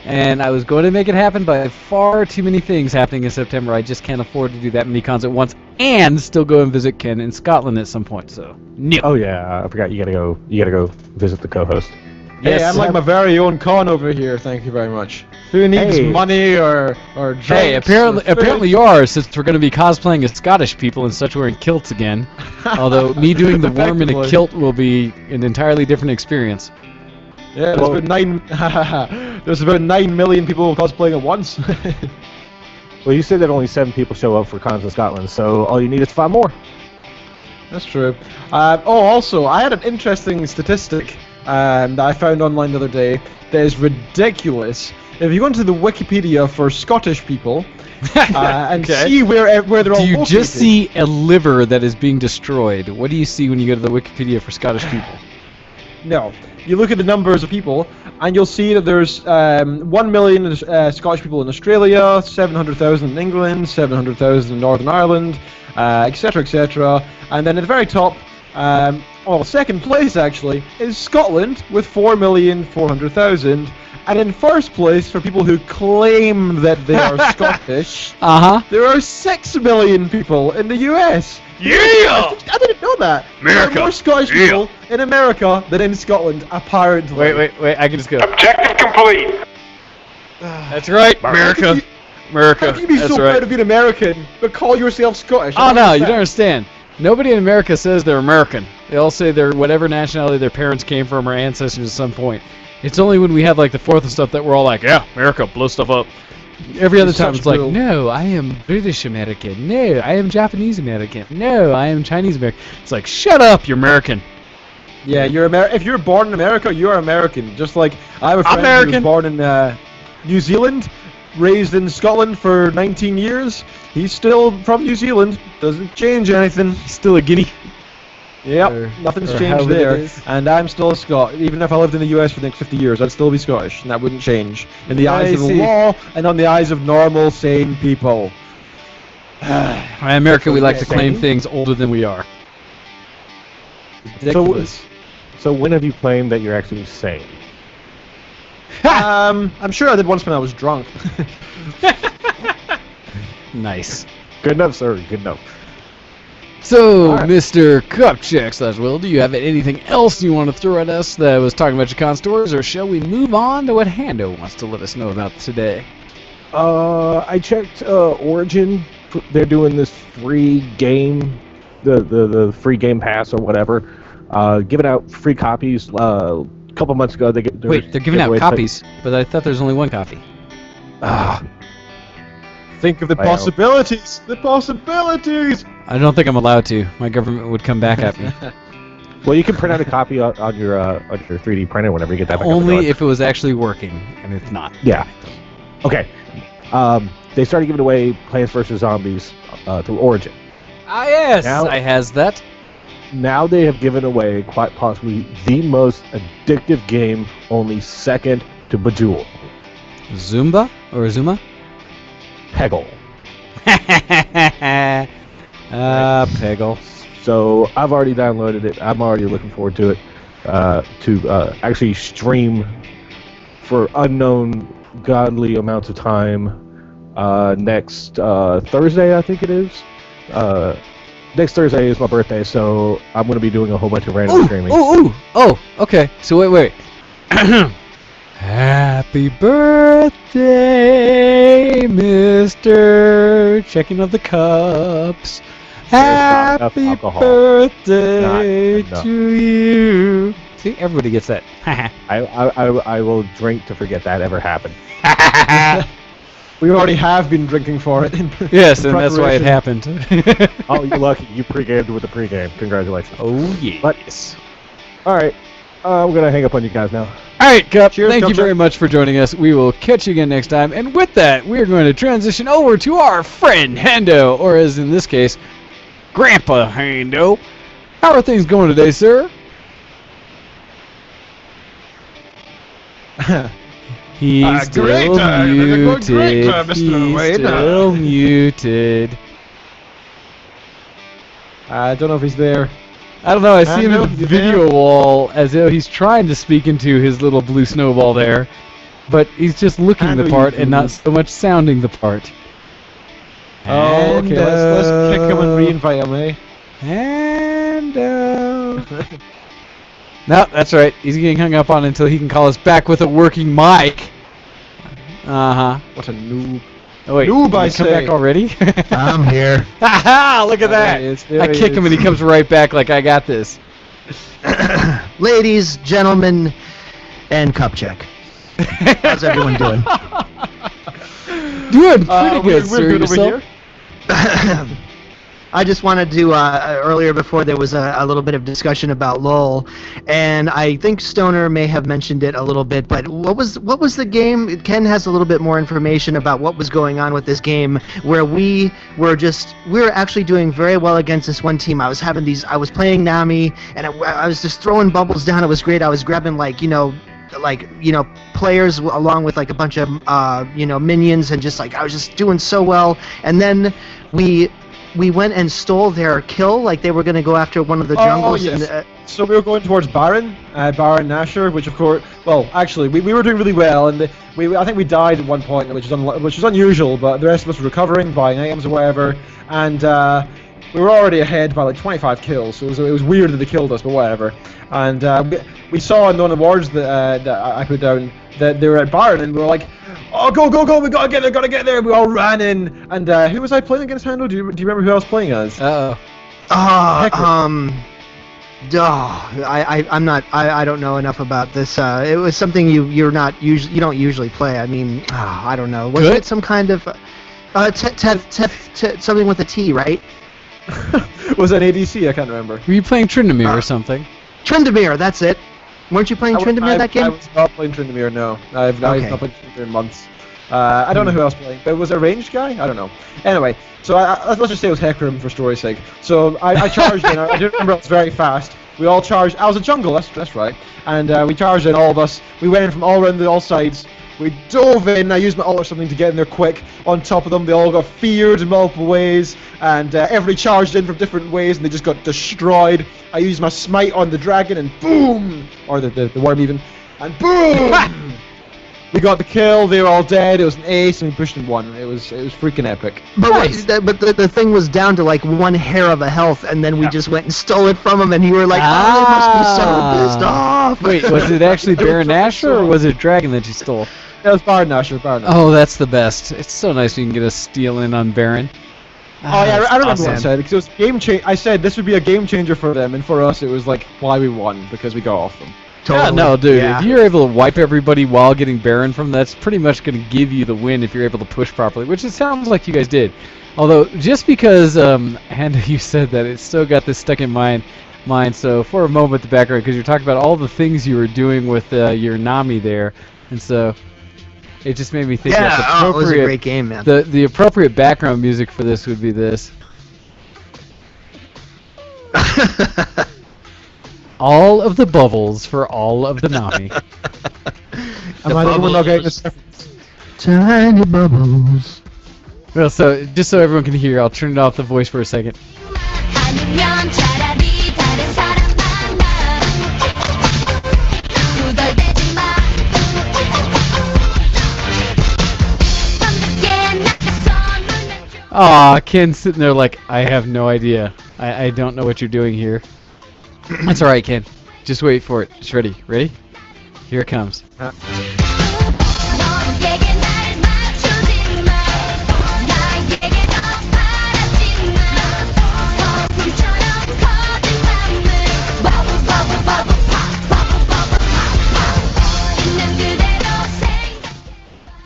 And I was going to make it happen, but I have far too many things happening in September. I just can't afford to do that many cons at once, and still go and visit Ken in Scotland at some point. So, no. Oh yeah, I forgot. You gotta go visit the co-host. Hey, I'm like my very own con over here. Thank you very much. Who needs money or drinks? Hey, apparently you are, since we're going to be cosplaying as Scottish people and such wearing kilts again. Although me doing the worm in a kilt will be an entirely different experience. Yeah, there's about 9 million people cosplaying at once. Well, you said that only 7 people show up for cons in Scotland, so all you need is 5 more. That's true. Also, I had an interesting statistic that I found online the other day that is ridiculous. If you go into the Wikipedia for Scottish people and see where they're all Do you located, just see a liver that is being destroyed? What do you see when you go to the Wikipedia for Scottish people? No. You look at the numbers of people, and you'll see that there's 1 million Scottish people in Australia, 700,000 in England, 700,000 in Northern Ireland, etc., etc. And then at the very top, second place actually, is Scotland with 4,400,000. And in first place, for people who claim that they are Scottish, there are 6 million people in the US. Yeah! I didn't know that. There America. are more Scottish people in America than in Scotland, apparently. Wait, I can just go. Objective complete. That's right, America. America. How can you be That's so right. proud of being American, but call yourself Scottish? Oh no, you don't understand. Nobody in America says they're American. They all say they're whatever nationality their parents came from or ancestors at some point. It's only when we have like the 4th and stuff that we're all like, yeah, America, blow stuff up. Every other time it's like, no, I am British American. No, I am Japanese American. No, I am Chinese American. It's like, shut up, you're American. Yeah, if you're born in America, you're American. Just like I have a friend who was born in New Zealand, raised in Scotland for 19 years. He's still from New Zealand. Doesn't change anything. Still a guinea. Yep, nothing's changed however it there. is. And I'm still a Scot. Even if I lived in the US for the next 50 years, I'd still be Scottish, and that wouldn't change. In the eyes of the law, and on the eyes of normal, sane people. In America, we like to claim things older than we are. Ridiculous. So when have you claimed that you're actually sane? I'm sure I did once when I was drunk. Nice. Good enough, sir. Good enough. So, Mr. Cupcheck/Will, do you have anything else you want to throw at us that was talking about your con stores, or shall we move on to what Hando wants to let us know about today? I checked Origin. They're doing this free game, the free game pass or whatever. Giving out free copies. A couple months ago, they're giving out copies, but I thought there's only one copy. Think of the possibilities. The possibilities. I don't think I'm allowed to. My government would come back at me. Well, you can print out a copy on your 3D printer whenever you get that. Back Only if it was actually working, and it's not. Yeah. Okay. They started giving away Plants vs. Zombies through Origin. Ah, yes, Now- I has that. Now they have given away quite possibly the most addictive game, only second to Bejeweled. Zumba or Zuma? Peggle. Peggle. So I've already downloaded it. I'm already looking forward to it. To actually stream for unknown godly amounts of time next Thursday, I think it is. Next Thursday is my birthday, so I'm going to be doing a whole bunch of random streaming. Oh, okay. So wait. Happy birthday, Mr. Checking of the Cups. Happy alcohol. birthday Not enough. to you. See, everybody gets that. I will drink to forget that ever happened. We already have been drinking for it. Yes, and that's why it happened. Oh, you're lucky. You pre-gamed with the pre-game. Congratulations. Oh, yes. But- All right. I'm going to hang up on you guys now. All right, Cup. Cheers, Thank you Cupcheck. very much for joining us. We will catch you again next time. And with that, we are going to transition over to our friend Hando, or as in this case, Grandpa Hando. How are things going today, sir? He's still great, muted. great, Mr. He's Wade. still muted. I don't know if he's there. I don't know. I see him Hando, in the you video wall as though he's trying to speak into his little blue snowball there, but he's just looking Hando, the part you and not so much sounding the part. Oh, okay. Let's kick him and re-invite him, eh? Hando. No, that's right. He's getting hung up on until he can call us back with a working mic. What a noob. Oh wait, Noob, did I he come say. back already? I'm here. Ha! Look at that! I kick him and he comes right back like I got this. Ladies, gentlemen, and Cupcheck. How's everyone doing? Doing pretty good, we're sir. good over Yourself? here. I just wanted to earlier before there was a little bit of discussion about LOL, and I think Stoner may have mentioned it a little bit. But what was the game? Ken has a little bit more information about what was going on with this game, where we were actually doing very well against this one team. I was playing Nami, and I was just throwing bubbles down. It was great. I was grabbing players along with like a bunch of minions, and just I was just doing so well. And then we went and stole their kill, like they were going to go after one of the jungles. Oh, yes. And, so we were going towards Baron Nashor, which of course, well, actually, we were doing really well, and I think we died at one point, which was unusual, but the rest of us were recovering, buying items or whatever, and we were already ahead by like 25 kills, so it was weird that they killed us, but whatever. And we saw in one of the wards that I put down that they were at Baron, and we were like, oh, go, we gotta get there. We all ran in, and who was I playing against, Hando? Do you remember who I was playing as? I don't know enough about this. It was something you don't usually play. I mean, I don't know. Was it some kind of something with a T, right? Was it an ADC? I can't remember. Were you playing Tryndamere or something? Tryndamere, that's it. Weren't you playing Tryndamere that game? I was not playing Tryndamere, no. I've not played Tryndamere in months. I don't know who else playing, but was it a ranged guy? I don't know. Anyway, so let's just say it was Hecarim for story's sake. So I charged in. I do remember I was very fast. We all charged. I was a jungle, that's right. And we charged in, all of us. We went in from all around all sides. We dove in. I used my ult or something to get in there quick. On top of them, they all got feared in multiple ways, and everybody charged in from different ways, and they just got destroyed. I used my smite on the dragon, and boom, or the worm even, and boom. We got the kill. They were all dead. It was an ace, and we pushed in one. It was freaking epic. But but the thing was down to like one hair of a health, and then we just went and stole it from him, and you were like, oh, they must be so pissed off. Wait, was it actually Baron Nashor, or was it Dragon that you stole? That was Baron Nashor. Oh, that's the best. It's so nice you can get a steal in on Baron. Oh yeah, I remember what I said, because it was game change. I said this would be a game changer for them, and for us it was like why we won, because we got off them. Totally. Yeah, no, dude. Yeah. If you're able to wipe everybody while getting Baron from, that's pretty much going to give you the win if you're able to push properly, which it sounds like you guys did. Although, just because, Handa, you said that, it still got this stuck in mind. So for a moment, the background, because you're talking about all the things you were doing with your Nami there, and so it just made me think that the appropriate, it was a great game, man. The appropriate background music for this would be this. All of the bubbles for all of the Nami. Am I the one not getting this reference? Tiny bubbles. Well, so just so everyone can hear, I'll turn it off the voice for a second. Aw, Ken's sitting there like, I have no idea. I don't know what you're doing here. That's alright, Ken. Just wait for it. It's ready. Ready? Here it comes.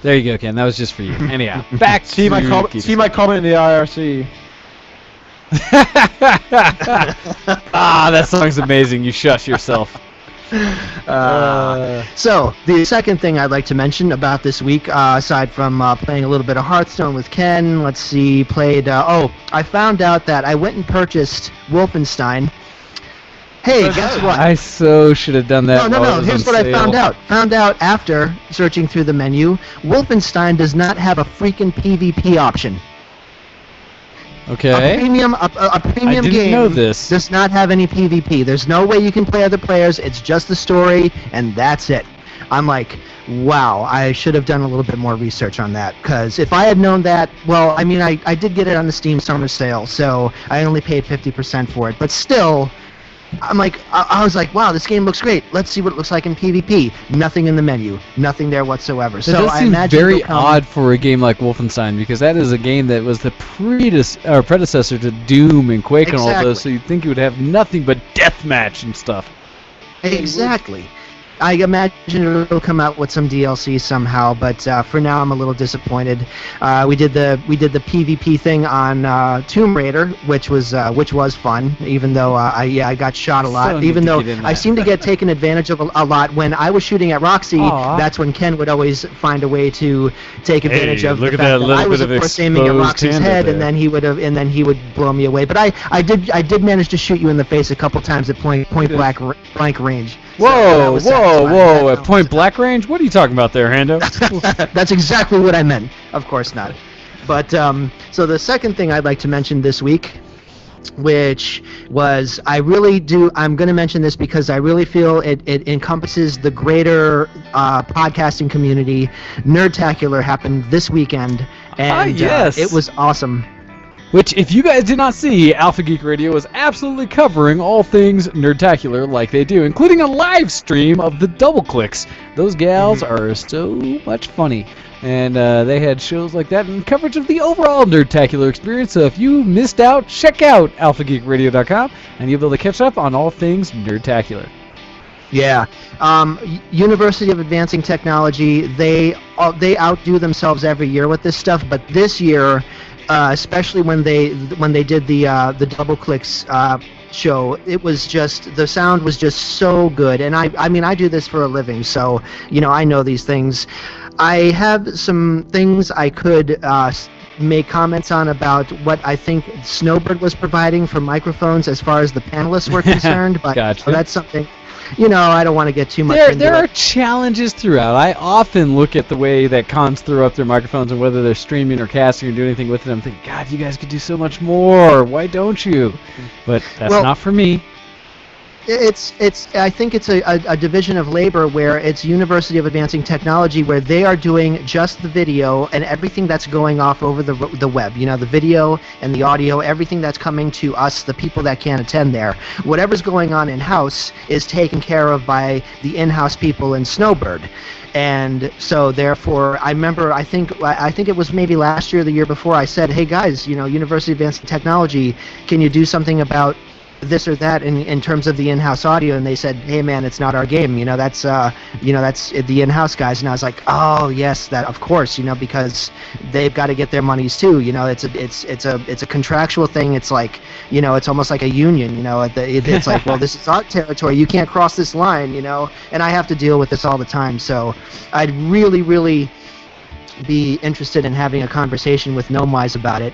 There you go, Ken. That was just for you. Anyhow, back see my comment in the IRC. That song's amazing. You shush yourself. So, the second thing I'd like to mention about this week, aside from playing a little bit of Hearthstone with Ken, let's see, I found out that I went and purchased Wolfenstein. Hey, guess what? I so should have done that. No. Here's what I found out. Found out after searching through the menu, Wolfenstein does not have a freaking PvP option. Okay. A premium game know this. does not have any PvP. There's no way you can play other players. It's just the story, and that's it. I'm like, wow, I should have done a little bit more research on that, because if I had known that, well, I mean, I did get it on the Steam Summer Sale, so I only paid 50% for it, but still, I'm like, I was like, wow, this game looks great. Let's see what it looks like in PvP. Nothing in the menu. Nothing there whatsoever. That does seem very odd for a game like Wolfenstein, because that is a game that was the predecessor to Doom and Quake and all those, so you'd think you would have nothing but deathmatch and stuff. Exactly. I imagine it'll come out with some DLC somehow, but for now I'm a little disappointed. We did the PvP thing on Tomb Raider, which was fun, even though I got shot a lot. So Even neat to though get in I that. seem to get taken advantage of a lot when I was shooting at Roxy. Aw. That's when Ken would always find a way to take advantage Hey, of look the at fact that that little I was bit of of course aiming at exposed Roxy's hand head, there. and then he would blow me away. But I did manage to shoot you in the face a couple times at point blank range. So that Whoa, was whoa, satisfying. whoa! That At point blank range? What are you talking about there, Hando? That's exactly what I meant. Of course not. But so the second thing I'd like to mention this week, which was I'm going to mention this because I really feel it encompasses the greater podcasting community. Nerdtacular happened this weekend, and yes. it was awesome. Which, if you guys did not see, Alpha Geek Radio is absolutely covering all things Nerdtacular like they do, including a live stream of the Double Clicks. Those gals are so much funny. And they had shows like that and coverage of the overall Nerdtacular experience. So if you missed out, check out alphageekradio.com and you'll be able to catch up on all things Nerdtacular. Yeah, University of Advancing Technology, they outdo themselves every year with this stuff, but this year, especially when they did the Double Clicks show, it was just, the sound was just so good. And I mean I do this for a living, so I know these things. I have some things I could make comments on about what I think Snowbird was providing for microphones as far as the panelists were concerned, but Gotcha. that's something, I don't want to get too much into There it. are challenges throughout. I often look at the way that cons throw up their microphones and whether they're streaming or casting or doing anything with it. I'm thinking, God, you guys could do so much more. Why don't you? But that's Well, not for me. I think it's a division of labor where it's University of Advancing Technology, where they are doing just the video and everything that's going off over the web. The video and the audio, everything that's coming to us, the people that can't attend there. Whatever's going on in-house is taken care of by the in-house people in Snowbird. And so therefore, I remember, I think it was maybe last year or the year before, I said, hey guys, University of Advanced Technology, can you do something about this or that in terms of the in-house audio? And they said, hey man, it's not our game, that's the in-house guys. And I was like, oh yes, that of course, because they've got to get their monies too. It's a contractual thing. It's like, it's almost like a union. It's like, well, this is our territory, you can't cross this line, and I have to deal with this all the time. So I'd really be interested in having a conversation with Gnomewise about it.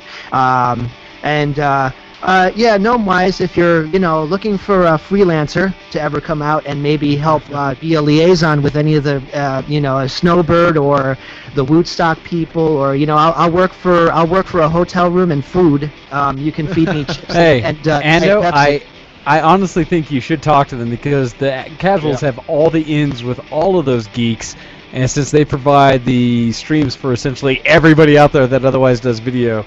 Gnomewise, if you're, looking for a freelancer to ever come out and maybe help be a liaison with any of the, a Snowbird or the Woodstock people, or I'll work for a hotel room and food. You can feed me chips Hey, and Ando, Pepsi. I honestly think you should talk to them because the casuals have all the ins with all of those geeks, and since they provide the streams for essentially everybody out there that otherwise does video,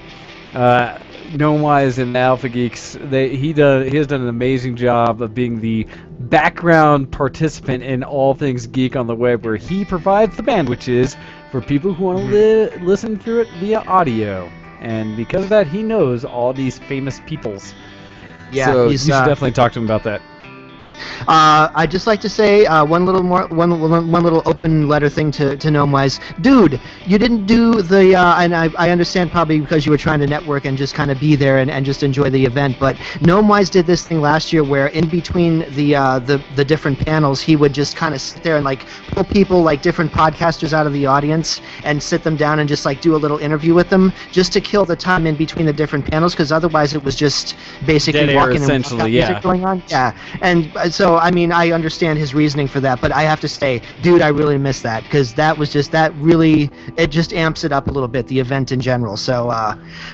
Gnomewise and Alpha Geeks, he has done an amazing job of being the background participant in all things geek on the web, where he provides the bandwidth for people who want to listen through it via audio. And because of that, he knows all these famous peoples. Yeah, so you he's should definitely talk to him about that. I'd just like to say one little open letter thing to Gnomewise. Dude, you didn't do the, and I understand probably because you were trying to network and just kind of be there and just enjoy the event, but Gnomewise did this thing last year where in between the different panels, he would just kind of sit there and like pull people, like different podcasters out of the audience and sit them down and just like do a little interview with them just to kill the time in between the different panels, because otherwise it was just basically Dead air, walking and essentially, music yeah. going on. Yeah, and so, I mean, I understand his reasoning for that, but I have to say, dude, I really miss that, because that was just, it just amps it up a little bit, the event in general. So,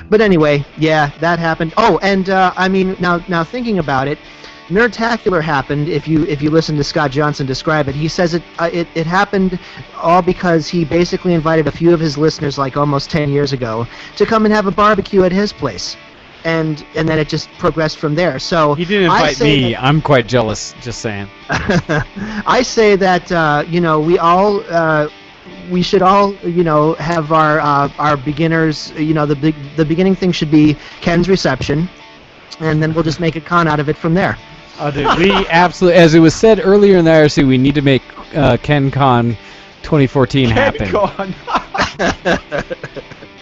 but anyway, yeah, that happened. Oh, and I mean, now thinking about it, Nerdtacular happened. If you listen to Scott Johnson describe it, he says it happened all because he basically invited a few of his listeners, like almost 10 years ago, to come and have a barbecue at his place. And then it just progressed from there. So He didn't invite me. I'm quite jealous, just saying. I say that we should all have our beginners. The beginning thing should be Ken's reception, and then we'll just make a con out of it from there. Oh, dude, we absolutely, as it was said earlier in the IRC, we need to make KenCon 2014 happen. KenCon.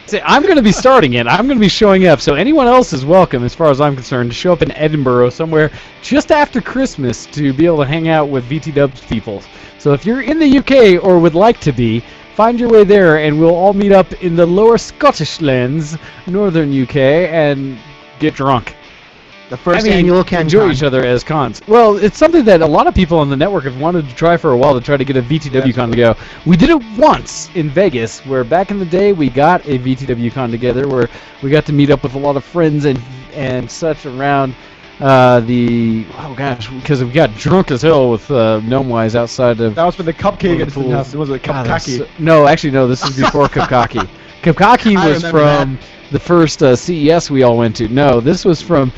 See, I'm going to be starting it. I'm going to be showing up. So anyone else is welcome, as far as I'm concerned, to show up in Edinburgh somewhere just after Christmas to be able to hang out with VTW's people. So if you're in the UK or would like to be, find your way there, and we'll all meet up in the lower Scottish lands, northern UK, and get drunk. The first annual KenCon. Enjoy each other as cons. Well, it's something that a lot of people on the network have wanted to try for a while, to try to get a VTW con to go. We did it once in Vegas, where back in the day we got a VTW con together, where we got to meet up with a lot of friends and such around because we got drunk as hell with Gnomewise outside of. That was for the cupcake incident. Was it God, cupcake? no, actually no. This is before Cupcake. Cupcake was from the first CES we all went to. No, this was from.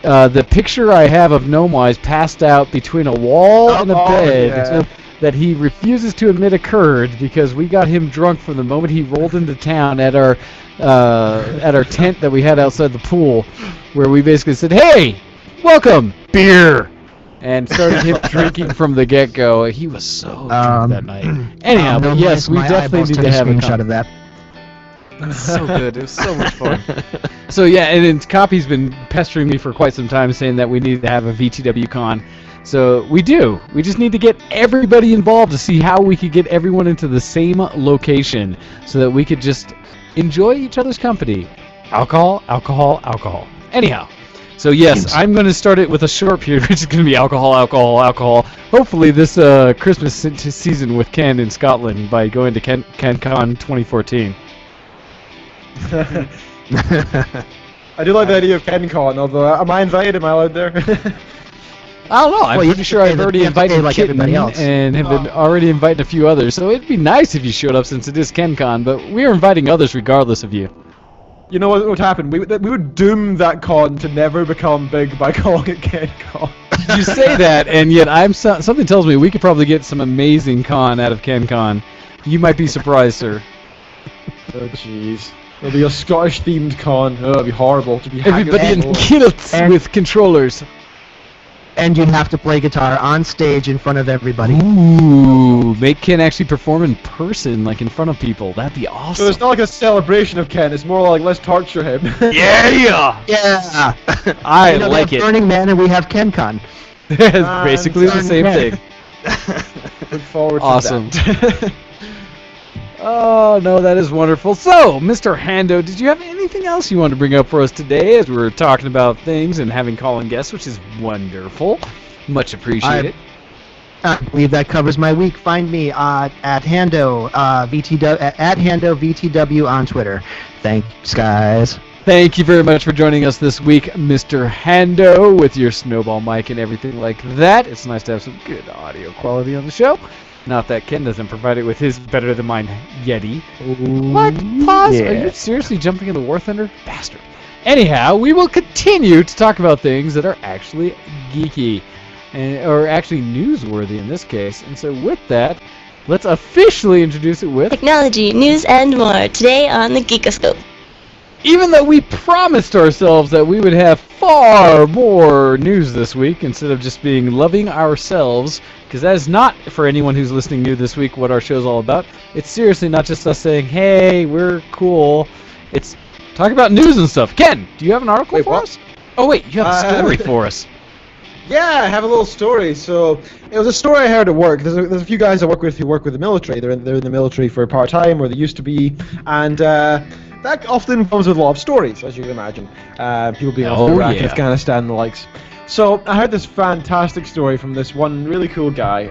The picture I have of Gnomewise passed out between a wall and a bed that he refuses to admit occurred, because we got him drunk from the moment he rolled into town at our tent that we had outside the pool, where we basically said, "Hey, welcome, beer," and started him drinking from the get-go. He was so drunk that night. Anyhow, but yes, we definitely need to have a screenshot of that. It was so good. It was so much fun. So yeah, and then Copy's been pestering me for quite some time, saying that we need to have a VTW con. So we do. We just need to get everybody involved to see how we could get everyone into the same location, so that we could just enjoy each other's company. Alcohol, alcohol, alcohol. Anyhow. So yes, I'm going to start it with a short period, which is going to be alcohol, alcohol, alcohol. Hopefully this Christmas season with Ken in Scotland by going to KenCon 2014. I do like the idea of KenCon, although am I invited? Am I allowed there? I don't know. I'm pretty sure I've already invited like Kitten everybody else. and have been already inviting a few others. So it'd be nice if you showed up, since it is KenCon, but we're inviting others regardless of you. You know what would happen? We would doom that con to never become big by calling it KenCon. You say that, and yet something tells me we could probably get some amazing con out of KenCon. You might be surprised, sir. Oh jeez. It'll be a Scottish-themed con. Oh, it'll be horrible. To be everybody in kilts with controllers. And you'd have to play guitar on stage in front of everybody. Ooh, make Ken actually perform in person, like in front of people. That'd be awesome. So it's not like a celebration of Ken. It's more like, let's torture him. Yeah! I like it. Burning Man, and we have KenCon. It's basically the same thing. Look forward to awesome. that. Oh, no, that is wonderful. So, Mr. Hando, did you have anything else you wanted to bring up for us today, as we were talking about things and having call-in guests, which is wonderful. Much appreciated. I believe that covers my week. Find me at Hando VTW at Hando VTW on Twitter. Thanks, guys. Thank you very much for joining us this week, Mr. Hando, with your snowball mic and everything like that. It's nice to have some good audio quality on the show. Not that Ken doesn't provide it with his better than mine Yeti. What? Pause? Yeah. Are you seriously jumping in the War Thunder? Bastard. Anyhow, we will continue to talk about things that are actually geeky, or actually newsworthy in this case. And so with that, let's officially introduce it with technology, news, and more today on the Geekoscope. Even though we promised ourselves that we would have far more news this week, instead of just being loving ourselves, because that is not, for anyone who's listening new this week, what our show's all about. It's seriously not just us saying, hey, we're cool. It's talking about news and stuff. Ken, do you have an article for us? Oh, wait, you have a story for us. Yeah, I have a little story. So it was a story I heard at work. There's a few guys I work with who work with the military. They're in the military for part-time, or they used to be, and that often comes with a lot of stories, as you can imagine. People being off in Iraq and Afghanistan and the likes. So I heard this fantastic story from this one really cool guy.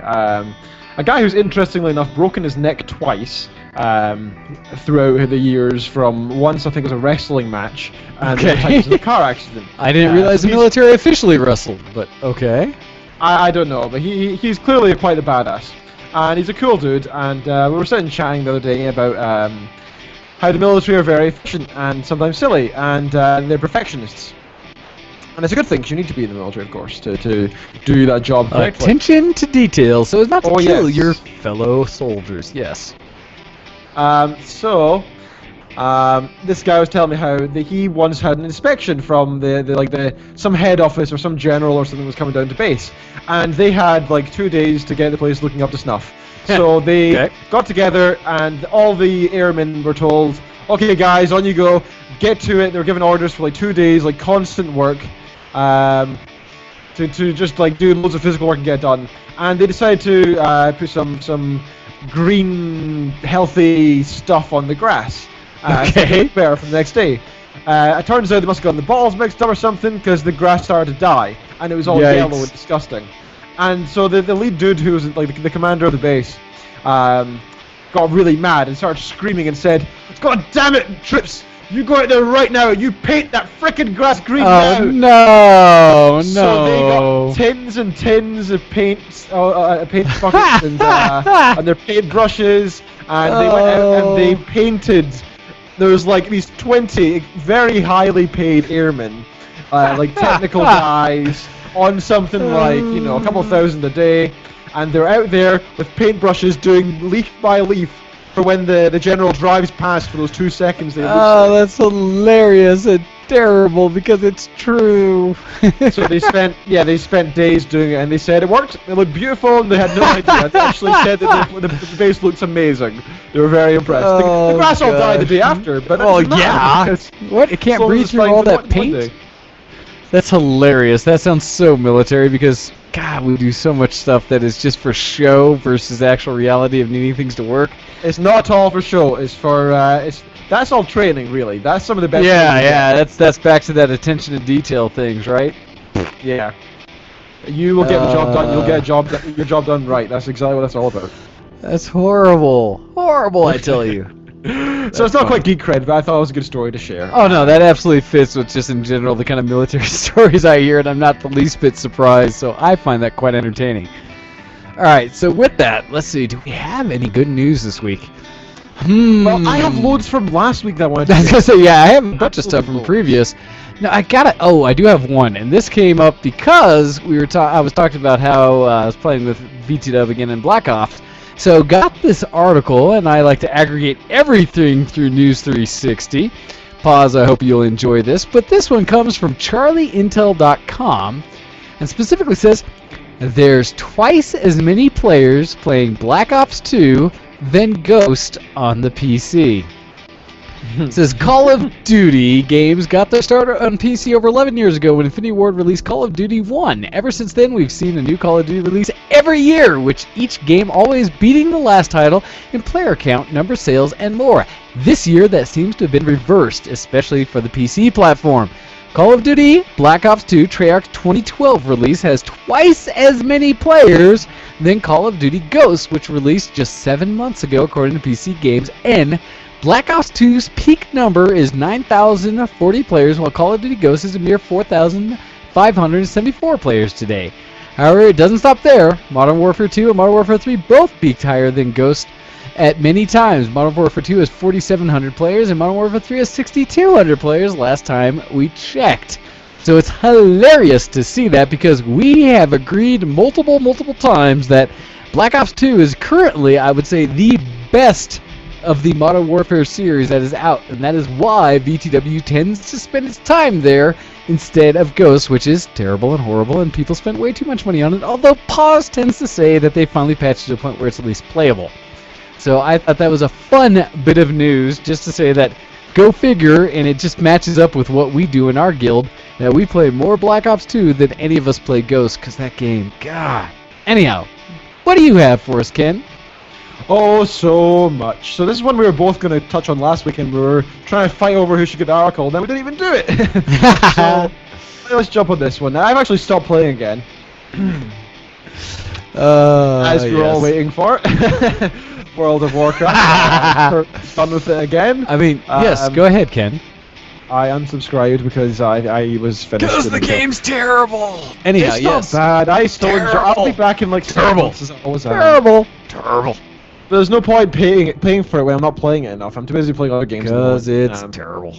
A guy who's, interestingly enough, broken his neck twice throughout the years, from once I think it was a wrestling match, and the other time it was a car accident. I didn't realize the military officially wrestled, but okay. I don't know, but he's clearly quite a badass. And he's a cool dude, and we were sitting chatting the other day about how the military are very efficient and sometimes silly, and they're perfectionists. And it's a good thing, 'cause you need to be in the military, of course, to do that job correctly. Attention to detail, so as not to kill your fellow soldiers, yes. So, This guy was telling me how he once had an inspection from some head office or some general or something was coming down to base, and they had like 2 days to get the place looking up to snuff. So they got together, and all the airmen were told, "Okay, guys, on you go, get to it." They were given orders for like 2 days, like constant work, to just like do loads of physical work and get it done. And they decided to put some green, healthy stuff on the grass. To look better for the next day. It turns out they must have gotten the balls mixed up or something, because the grass started to die, and it was all yellow and disgusting. And so the lead dude, who was like the commander of the base, got really mad and started screaming and said, "God damn it, Trips! You go out there right now and you paint that frickin' grass green now!" No, So they got tins and tins of paint buckets and their paint brushes, and they went out and they painted. There was like these 20 very highly paid airmen, like technical guys, on something like, a couple thousand a day, and they're out there with paintbrushes doing leaf by leaf for when the general drives past for those 2 seconds. That's hilarious and terrible, because it's true. So they spent days doing it, and they said it worked. It looked beautiful, and they had no idea. They actually said that the base looks amazing. They were very impressed. The grass all died the day after, but What? It can't breathe through all that paint? That's hilarious. That sounds so military, because God, we do so much stuff that is just for show versus actual reality of needing things to work. It's not all for show. It's for that's all training, really. That's some of the best. Yeah. That's back to that attention to detail things, right? Yeah. You will get the job done. You'll get your job done right. That's exactly what that's all about. That's horrible. Horrible, I tell you. So it's not quite geek cred, but I thought it was a good story to share. Oh no, that absolutely fits with just in general the kind of military stories I hear, and I'm not the least bit surprised, so I find that quite entertaining. Alright, so with that, let's see, do we have any good news this week? Well, I have loads from last week that I wanted to I was gonna say, yeah, I have a bunch of stuff from previous. No, I do have one, and this came up because I was talking about how I was playing with VTW again in Black Ops. So got this article, and I like to aggregate everything through News 360. Pause, I hope you'll enjoy this. But this one comes from charlieintel.com, and specifically says, there's twice as many players playing Black Ops 2 than Ghost on the PC. It says Call of Duty games got their start on PC over 11 years ago when Infinity Ward released Call of Duty 1. Ever since then, we've seen a new Call of Duty release every year, which each game always beating the last title in player count, number sales, and more. This year, that seems to have been reversed, especially for the PC platform. Call of Duty Black Ops 2 Treyarch 2012 release has twice as many players than Call of Duty Ghosts, which released just 7 months ago, according to PC Games, and Black Ops 2's peak number is 9,040 players, while Call of Duty Ghosts is a mere 4,574 players today. However, it doesn't stop there. Modern Warfare 2 and Modern Warfare 3 both peaked higher than Ghost at many times. Modern Warfare 2 has 4,700 players, and Modern Warfare 3 has 6,200 players last time we checked. So it's hilarious to see that, because we have agreed multiple times that Black Ops 2 is currently, I would say, the best of the Modern Warfare series that is out, and that is why VTW tends to spend its time there instead of Ghosts, which is terrible and horrible, and people spend way too much money on it, although Pause tends to say that they finally patched it to a point where it's at least playable. So I thought that was a fun bit of news, just to say that go figure, and it just matches up with what we do in our guild, that we play more Black Ops 2 than any of us play Ghosts, because that game, God. Anyhow, what do you have for us, Ken? Oh, so much. So this is one we were both going to touch on last week, and we were trying to fight over who should get the article, and then we didn't even do it. So let's jump on this one. Now, I've actually stopped playing again. As we were all waiting for. World of Warcraft. Done with it again. I mean, yes, go ahead, Ken. I unsubscribed because I was finished. Because the game's terrible. Anyhow, it's not bad. I still enjoy. I'll be back in like 7 months. Terrible. There's no point paying for it when I'm not playing it enough. I'm too busy playing other games. Because it's terrible.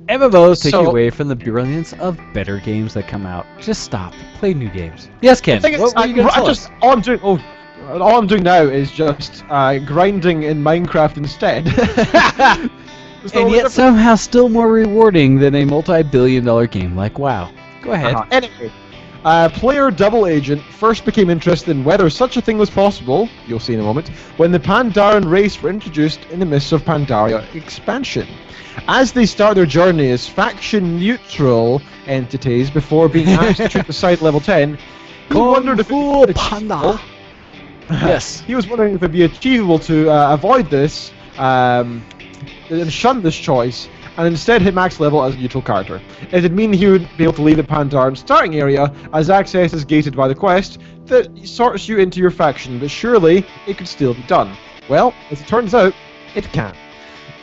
MMOs take you away from the brilliance of better games that come out. Just stop. Play new games. Yes, Ken. What were you going to tell us? All I'm doing now is just grinding in Minecraft instead. And yet somehow still more rewarding than a multi-billion-dollar game like WoW. Go ahead. Anyway, player Double Agent first became interested in whether such a thing was possible, you'll see in a moment, when the Pandaren race were introduced in the midst of Pandaria expansion. As they start their journey as faction-neutral entities before being asked to troop aside level 10, he wondered if Panda. Yes. He was wondering if it'd be achievable to avoid this and shun this choice, and instead hit max level as a neutral character. It'd mean he would be able to leave the Pandaren starting area, as access is gated by the quest that sorts you into your faction, but surely it could still be done. Well, as it turns out, it can.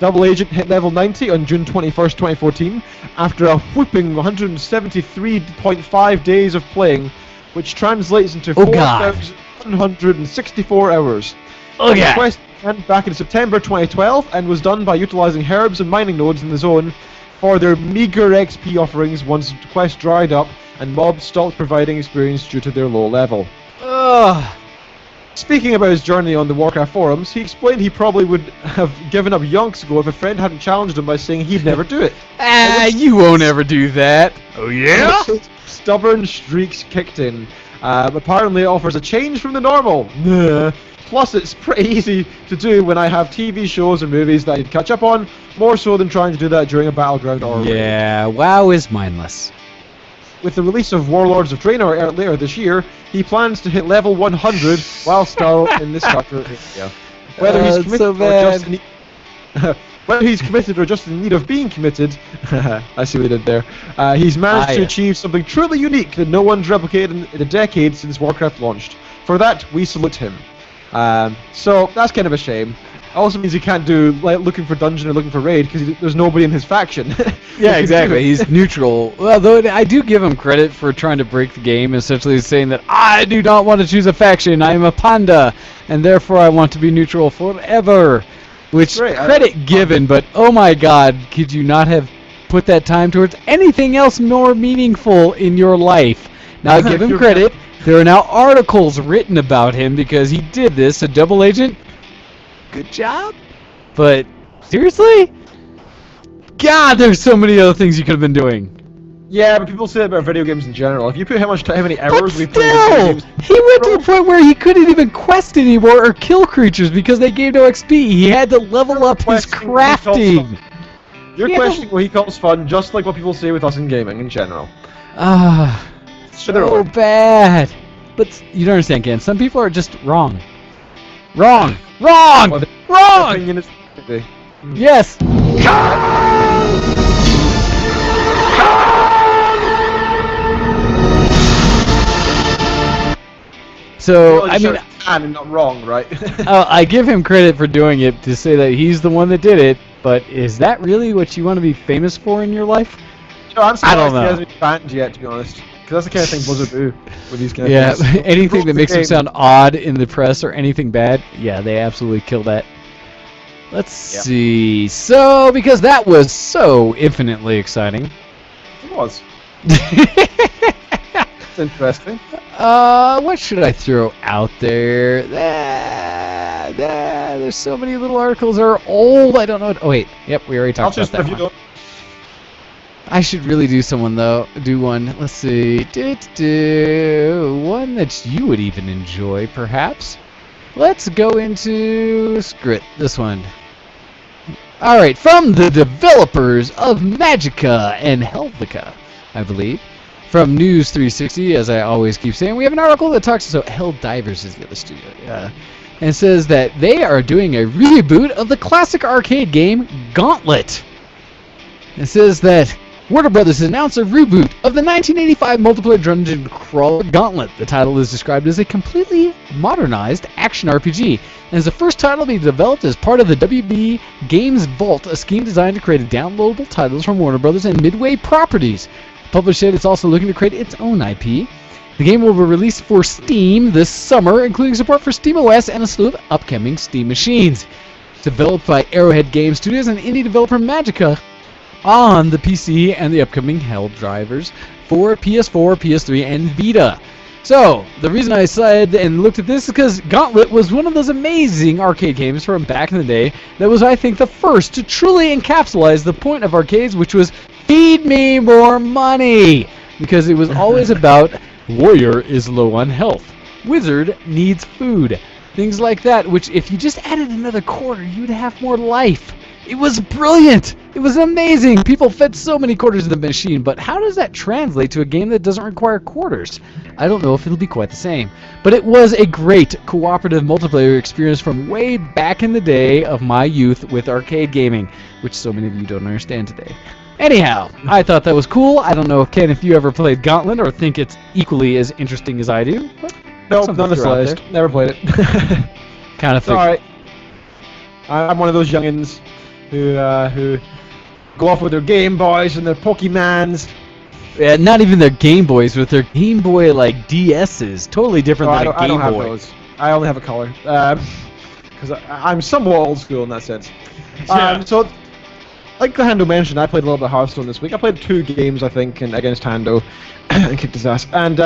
Double Agent hit level 90 on June 21st, 2014, after a whooping 173.5 days of playing, which translates into 4,164 hours. Oh, The quest began back in September 2012 and was done by utilizing herbs and mining nodes in the zone for their meager XP offerings once the quest dried up and mobs stopped providing experience due to their low level. Speaking about his journey on the Warcraft forums, he explained he probably would have given up yonks ago if a friend hadn't challenged him by saying he'd never do it. You won't ever do that. Oh, yeah? Stubborn streaks kicked in. Apparently it offers a change from the normal. Plus, it's pretty easy to do when I have TV shows or movies that I can catch up on, more so than trying to do that during a battleground or raid. Yeah, WoW is mindless. With the release of Warlords of Draenor later this year, he plans to hit level 100 while still in the starter area. Whether he's committed so whether he's committed or just in need of being committed, I see what he did there. He's managed to achieve something truly unique that no one's replicated in a decade since Warcraft launched. For that, we salute him. So that's kind of a shame. Also means he can't do like looking for dungeon or looking for raid because there's nobody in his faction. Yeah, exactly. He's neutral. Well, though I do give him credit for trying to break the game, essentially saying that I do not want to choose a faction. I am a panda, and therefore I want to be neutral forever. Which credit given, but oh my God, could you not have put that time towards anything else more meaningful in your life? Now I give him credit. There are now articles written about him because he did this. A double agent. Good job. But seriously? God, there's so many other things you could have been doing. Yeah, but people say that about video games in general. If you put how many hours we play still, video games, he went to the point where he couldn't even quest anymore or kill creatures because they gave no XP. He had to level up his crafting. You're questioning what he calls fun, just like what people say with us in gaming in general. So bad. But you don't understand, Ken. Some people are just wrong. Wrong! Wrong! Well, Wrong! Opinion is Yes! So, I mean... and not wrong, right? I give him credit for doing it to say that he's the one that did it, but is that really what you want to be famous for in your life? No, I'm surprised I don't know. he hasn't been banned yet, to be honest. Because that's the kind of thing Blizzard do with these kind of Yeah, things. anything that makes them sound odd in the press or anything bad, yeah, they absolutely kill that. Let's see. So, because that was so infinitely exciting. It was. It's interesting. What should I throw out there? There's so many little articles that are old. I don't know. Oh wait, yep, we already talked about that one. I should really do one. Let's see. One that you would even enjoy, perhaps. Let's go into this one. All right, from the developers of Magicka and Helvetica, I believe. From News 360, as I always keep saying, we have an article that talks about Helldivers is the other studio, and says that they are doing a reboot of the classic arcade game Gauntlet. It says that Warner Brothers has announced a reboot of the 1985 multiplayer dungeon crawler Gauntlet. The title is described as a completely modernized action RPG, and is the first title to be developed as part of the WB Games Vault, a scheme designed to create downloadable titles from Warner Brothers and Midway properties. The publisher said it's also looking to create its own IP. The game will be released for Steam this summer, including support for SteamOS and a slew of upcoming Steam machines. It's developed by Arrowhead Game Studios and indie developer Magicka on the PC and the upcoming Helldivers for PS4, PS3, and Vita. So, the reason I said and looked at this is because Gauntlet was one of those amazing arcade games from back in the day that was, I think, the first to truly encapsulate the point of arcades, which was feed me more money. Because it was always about warrior is low on health, wizard needs food, things like that, which if you just added another quarter, you'd have more life. It was brilliant. It was amazing. People fed so many quarters in the machine, but how does that translate to a game that doesn't require quarters? I don't know if it'll be quite the same. But it was a great cooperative multiplayer experience from way back in the day of my youth with arcade gaming, which so many of you don't understand today. Anyhow, I thought that was cool. I don't know, Ken, if you ever played Gauntlet or think it's equally as interesting as I do. Nope, none of the slightest. Never played it. Kind of thing. Alright. I'm one of those youngins who go off with their Game Boys and their Pokemans. Yeah, not even their Game Boys, with their Game Boy like DSs. Totally different than a Game Boy. I don't have those. I only have a color. Because I'm somewhat old school in that sense. So, like Hando mentioned, I played a little bit of Hearthstone this week. I played 2 games, I think, against Hando, and kicked his ass. And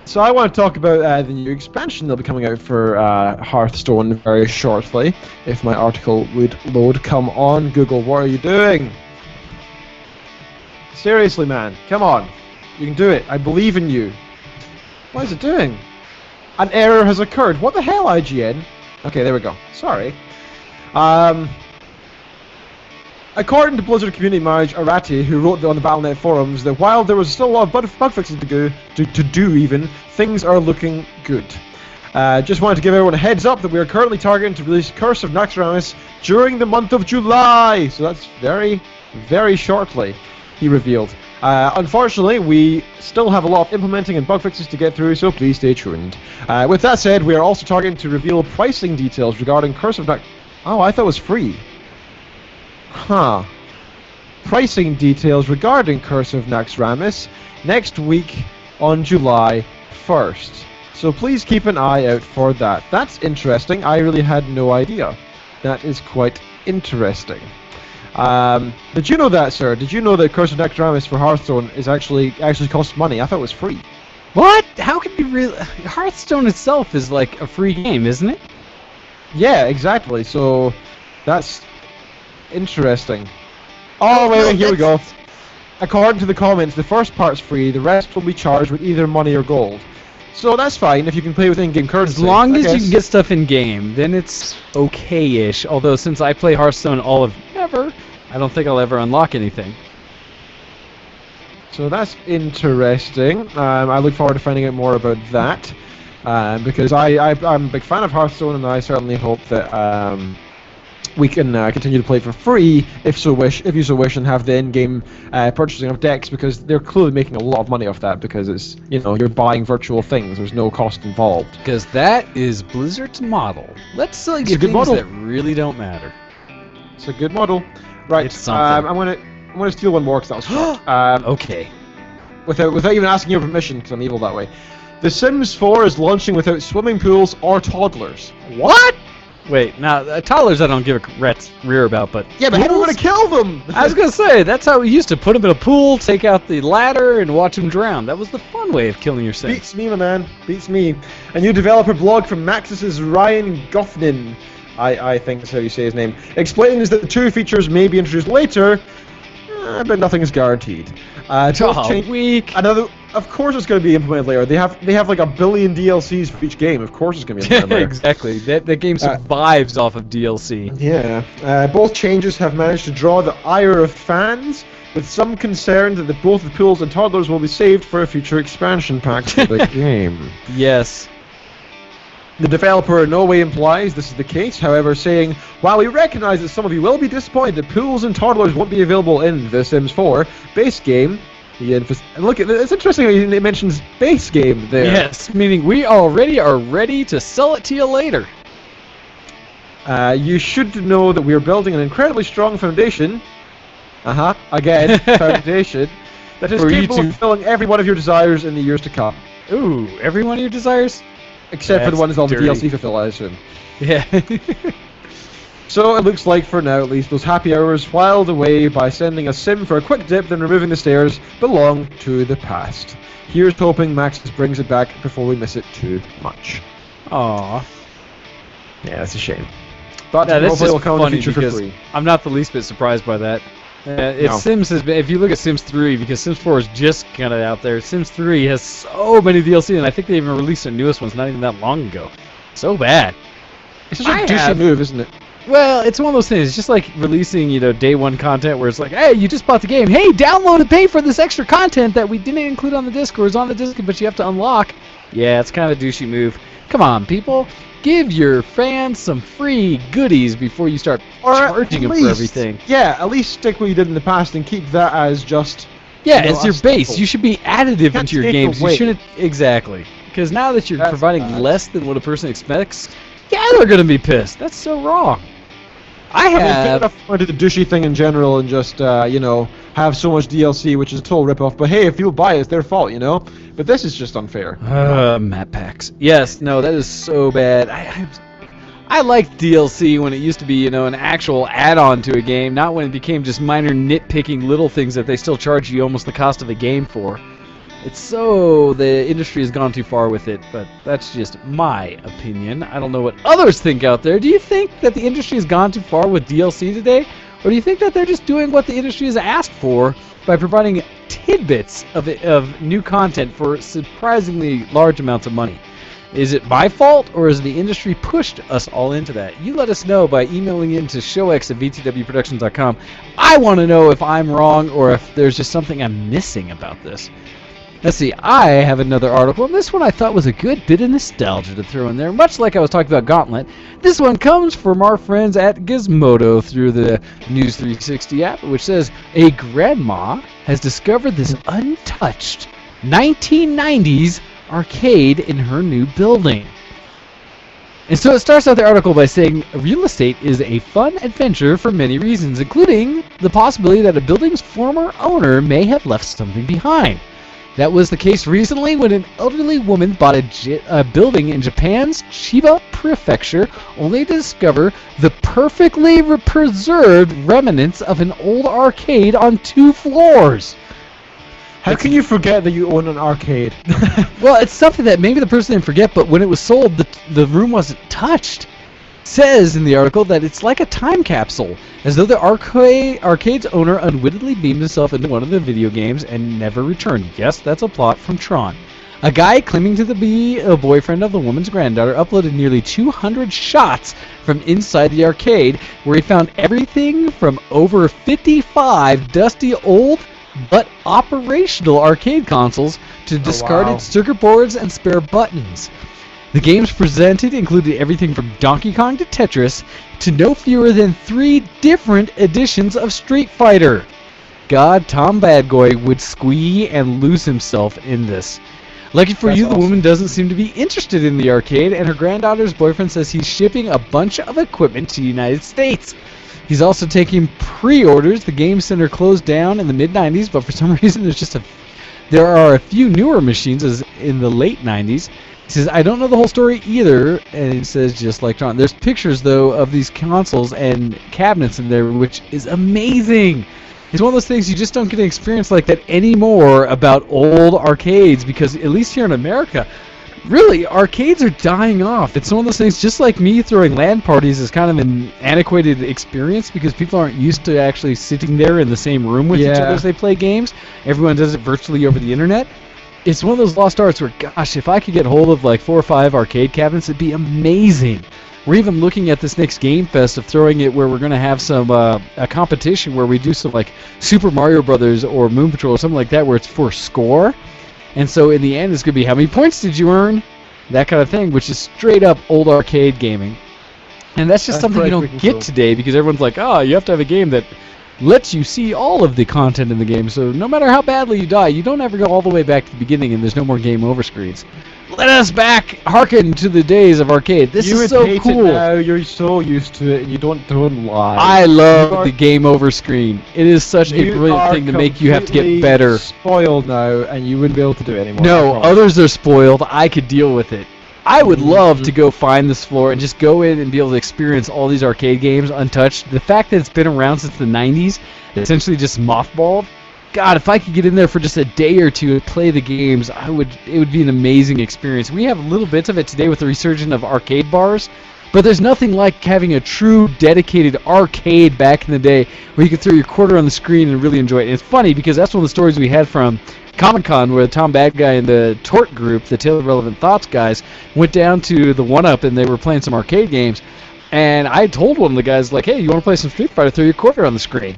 so I want to talk about the new expansion that'll be coming out for Hearthstone very shortly. If my article would load, come on, Google, what are you doing? Seriously, man, come on. You can do it. I believe in you. What is it doing? An error has occurred. What the hell, IGN? Okay, there we go. Sorry. According to Blizzard community manager Arati, who wrote on the Battle.net forums, that while there was still a lot of bug fixes to do, things are looking good. Just wanted to give everyone a heads up that we are currently targeting to release Curse of Naxxramas during the month of July. So that's very, very shortly, he revealed. Unfortunately, we still have a lot of implementing and bug fixes to get through, so please stay tuned. With that said, we are also targeting to reveal pricing details regarding Curse of Naxxramas. Oh, I thought it was free. Huh. Pricing details regarding Curse of Naxxramas next week on July 1st. So please keep an eye out for that. That's interesting. I really had no idea. That is quite interesting. Did you know that, sir? Did you know that Curse of Naxxramas for Hearthstone is actually costs money? I thought it was free. What? How could you really? Hearthstone itself is like a free game, isn't it? Yeah, exactly. So that's interesting. Oh, wait, here we go. According to the comments, the first part's free, the rest will be charged with either money or gold. So that's fine if you can play with in-game currency. As long as you can get stuff in-game, then it's okay-ish. Although, since I play Hearthstone all of ever, I don't think I'll ever unlock anything. So that's interesting. I look forward to finding out more about that. Because I'm a big fan of Hearthstone, and I certainly hope that we can continue to play for free if you so wish, and have the in-game purchasing of decks, because they're clearly making a lot of money off that, because it's, you're buying virtual things. There's no cost involved. Because that is Blizzard's model. Let's sell you things that really don't matter. It's a good model. Right. It's something. I'm gonna steal one more because that was short. Okay. Without even asking your permission, because I'm evil that way. The Sims 4 is launching without swimming pools or toddlers. What? Wait, now, toddlers I don't give a rat's rear about, but... Yeah, but how are we going to kill them? I was going to say, that's how we used to put them in a pool, take out the ladder, and watch them drown. That was the fun way of killing your Sims. Beats me, my man. Beats me. A new developer blog from Maxis' Ryan Goffnin, I think is how you say his name, explains that the 2 features may be introduced later, but nothing is guaranteed. Weak. Of course it's going to be implemented later. They have like 1 billion DLCs for each game. Of course it's going to be implemented later. Exactly. That game survives off of DLC. Yeah. Both changes have managed to draw the ire of fans, with some concern that both the pools and toddlers will be saved for a future expansion pack for the game. Yes. The developer in no way implies this is the case, however, saying, while we recognize that some of you will be disappointed that pools and toddlers won't be available in The Sims 4 base game, look, it's interesting how he mentions base game there. Yes, meaning we already are ready to sell it to you later. You should know that we are building an incredibly strong foundation. Again, foundation that is capable of fulfilling every one of your desires in the years to come. Ooh, every one of your desires? Except for the ones all the DLC fulfill, I assume. Yeah. So it looks like for now at least those happy hours whiled away by sending a sim for a quick dip then removing the stairs belong to the past. Here's hoping Max brings it back before we miss it too much. Aww. Yeah, that's a shame. But Yeah, this is will come in the funny future for because free. I'm not the least bit surprised by that. If No. Sims has been, if you look at Sims 3, because Sims 4 is just kind of out there, Sims 3 has so many DLC, and I think they even released the newest ones not even that long ago. So bad. It's such a douchey move, isn't it? Well, it's one of those things. It's just like releasing, day one content where it's like, hey, you just bought the game. Hey, download and pay for this extra content that we didn't include on the disc or is on the disc, but you have to unlock. Yeah, it's kind of a douchey move. Come on, people. Give your fans some free goodies before you start charging them for everything. Yeah, at least stick what you did in the past and keep that as just... Yeah, you know, it's your a base. staple. You should be additive Can't into your take games. You away. shouldn't... Exactly. Because now that you're That's providing bad. less than what a person expects, yeah, they're going to be pissed. That's so wrong. I I mean, fair have... enough to do the douchey thing in general and just, have so much DLC, which is a total ripoff. But hey, if people buy it, it's their fault, But this is just unfair. Map packs. Yes, no, that is so bad. I liked DLC when it used to be, an actual add-on to a game, not when it became just minor nitpicking little things that they still charge you almost the cost of a game for. It's so... the industry has gone too far with it, but that's just my opinion. I don't know what others think out there. Do you think that the industry has gone too far with DLC today? Or do you think that they're just doing what the industry has asked for by providing tidbits of new content for surprisingly large amounts of money? Is it my fault, or has the industry pushed us all into that? You let us know by emailing in to showx@vtwproductions.com. I want to know if I'm wrong or if there's just something I'm missing about this. Let's see, I have another article, and this one I thought was a good bit of nostalgia to throw in there. Much like I was talking about Gauntlet, this one comes from our friends at Gizmodo through the News 360 app, which says, a grandma has discovered this untouched 1990s arcade in her new building. And so it starts out the article by saying, real estate is a fun adventure for many reasons, including the possibility that a building's former owner may have left something behind. That was the case recently when an elderly woman bought a building in Japan's Chiba Prefecture, only to discover the perfectly preserved remnants of an old arcade on 2 floors. How can you forget that you own an arcade? Well, it's something that maybe the person didn't forget, but when it was sold, the room wasn't touched. Says in the article that it's like a time capsule, as though the arcade's owner unwittingly beamed himself into one of the video games and never returned. Yes, that's a plot from Tron. A guy claiming to be a boyfriend of the woman's granddaughter uploaded nearly 200 shots from inside the arcade, where he found everything from over 55 dusty old but operational arcade consoles to discarded circuit boards and spare buttons. The games presented included everything from Donkey Kong to Tetris to no fewer than 3 different editions of Street Fighter. God, Tom Badgoy would squee and lose himself in this. Lucky for you, the woman doesn't seem to be interested in the arcade, and her granddaughter's boyfriend says he's shipping a bunch of equipment to the United States. He's also taking pre-orders. The game center closed down in the mid-90s, but for some reason there are a few newer machines as in the late 90s. He says, I don't know the whole story either, and he says, just like Tron. There's pictures, though, of these consoles and cabinets in there, which is amazing. It's one of those things you just don't get to experience like that anymore about old arcades, because at least here in America, really, arcades are dying off. It's one of those things, just like me throwing LAN parties is kind of an antiquated experience because people aren't used to actually sitting there in the same room with each other as they play games. Everyone does it virtually over the internet. It's one of those lost arts where, gosh, if I could get hold of like 4 or 5 arcade cabinets, it'd be amazing. We're even looking at this next Game Fest of throwing it where we're going to have some a competition where we do some like Super Mario Brothers or Moon Patrol or something like that where it's for score. And so in the end, it's going to be how many points did you earn? That kind of thing, which is straight up old arcade gaming. And that's just something you don't get today because everyone's like, oh, you have to have a game that lets you see all of the content in the game. So no matter how badly you die, you don't ever go all the way back to the beginning and there's no more game over screens. Let us back hearken to the days of arcade. This is so cool. It now. You're so used to it and you don't lie. I love the game over screen. It is such a brilliant thing to make you have to get better. Spoiled now and you wouldn't be able to do it anymore. No, others are spoiled. I could deal with it. I would love to go find this floor and just go in and be able to experience all these arcade games untouched. The fact that it's been around since the 90s, essentially just mothballed. God, if I could get in there for just a day or two and play the games, it would be an amazing experience. We have little bits of it today with the resurgence of arcade bars, but there's nothing like having a true dedicated arcade back in the day where you could throw your quarter on the screen and really enjoy it. And it's funny because that's one of the stories we had from Comic-Con where Tom Bad Guy and the Tort group, the Tale of Relevant Thoughts guys, went down to the 1-Up and they were playing some arcade games. And I told one of the guys, like, hey, you want to play some Street Fighter, throw your quarter on the screen.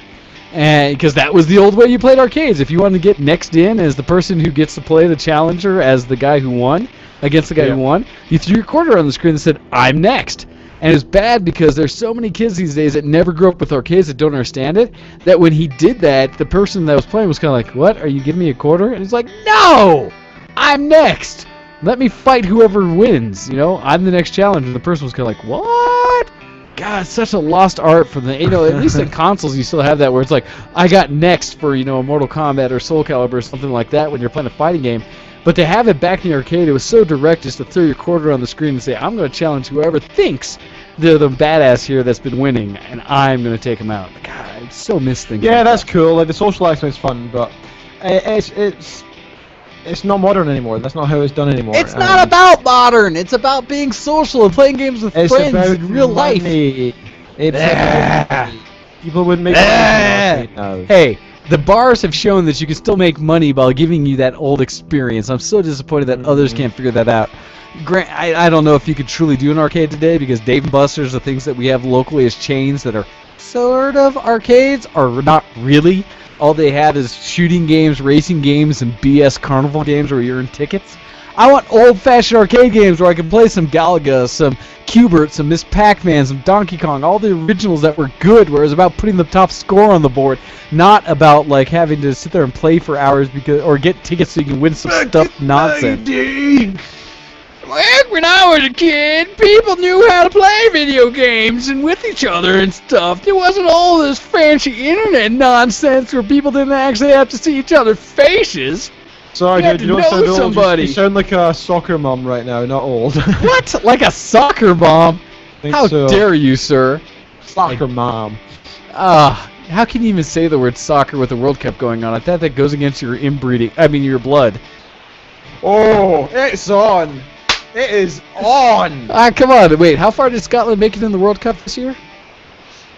And because that was the old way you played arcades. If you wanted to get next in as the person who gets to play the challenger as the guy who won, against the guy who won, you threw your quarter on the screen and said, I'm next. And it's bad because there's so many kids these days that never grew up with arcades that don't understand it, that when he did that, the person that was playing was kind of like, what, are you giving me a quarter? And he's like, no, I'm next. Let me fight whoever wins, I'm the next challenger. And the person was kind of like, what? God, it's such a lost art for the, at least in consoles you still have that where it's like, I got next for, Mortal Kombat or Soul Calibur or something like that when you're playing a fighting game. But to have it back in the arcade, it was so direct just to throw your quarter on the screen and say, I'm going to challenge whoever thinks they're the badass here that's been winning, and I'm going to take them out. God, I so miss things like that's that. cool. Like, the social aspect's fun, but it's not modern anymore. That's not how it's done anymore. It's not about modern. It's about being social and playing games with friends in real life. It's about people would make money now. Hey, the bars have shown that you can still make money by giving you that old experience. I'm so disappointed that others can't figure that out. Grant, I don't know if you could truly do an arcade today because Dave & Buster's, the things that we have locally as chains that are sort of arcades, are not really. All they have is shooting games, racing games, and BS carnival games where you earn tickets. I want old-fashioned arcade games where I can play some Galaga, some Q*bert, some Miss Pac-Man, some Donkey Kong, all the originals that were good, where it was about putting the top score on the board, not about like having to sit there and play for hours or get tickets so you can win some stuffed nonsense. Back when I was a kid, people knew how to play video games and with each other and stuff. There wasn't all this fancy internet nonsense where people didn't actually have to see each other's faces. Sorry, You dude, had you to don't sound know old. somebody. You sound like a soccer mom right now, not old. What? Like a soccer mom? Think How so. dare you, sir? Soccer mom. How can you even say the word soccer with the World Cup going on? I thought that goes against your your blood. Oh, it's on. It is on. Come on. Wait, how far did Scotland make it in the World Cup this year?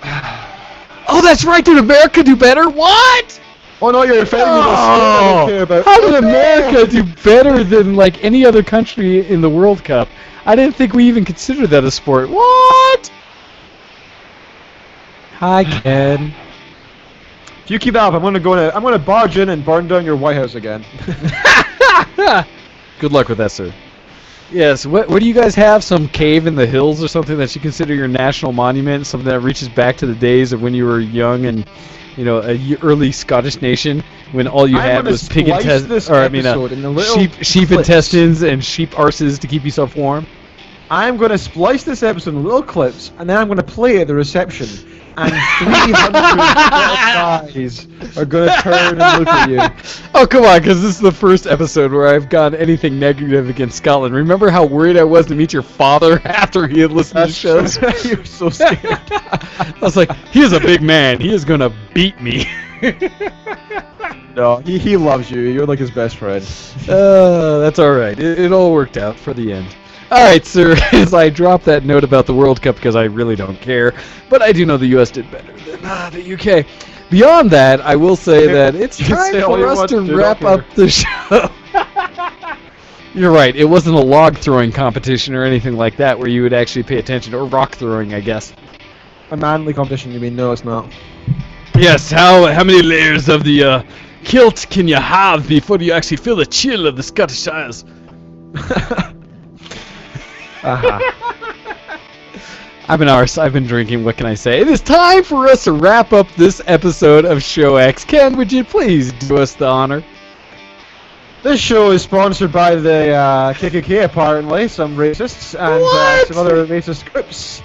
Oh, that's right. Did America do better? What? Oh no, you're offending me. I don't care about. How did America do better than like any other country in the World Cup? I didn't think we even considered that a sport. What? Hi, Ken. If you keep that up, I'm gonna barge in and burn down your White House again. Good luck with that, sir. Yes, what do you guys have? Some cave in the hills or something that you consider your national monument? Something that reaches back to the days of when you were young and, early Scottish nation when all you had was pig intestines, sheep intestines and sheep arses to keep yourself warm? I'm going to splice this episode in little clips, and then I'm going to play it at the reception. And 300 guys are going to turn and look at you. Oh, come on, because this is the first episode where I've gone anything negative against Scotland. Remember how worried I was to meet your father after he had listened to shows? You're so scared. I was like, he is a big man. He is going to beat me. No, he loves you. You're like his best friend. That's all right. It all worked out for the end. All right, sir, as I drop that note about the World Cup because I really don't care, but I do know the U.S. did better than the U.K. Beyond that, I will say that it's time for us to wrap up the show. You're right. It wasn't a log throwing competition or anything like that where you would actually pay attention, or rock throwing, I guess. A manly competition, you mean? No, it's not. Yes, how many layers of the kilt can you have before you actually feel the chill of the Scottish Isles? I've been arse. I've been drinking. What can I say? It is time for us to wrap up this episode of Show X. Ken, would you please do us the honor? This show is sponsored by the KKK, apparently, some racists and some other racist groups.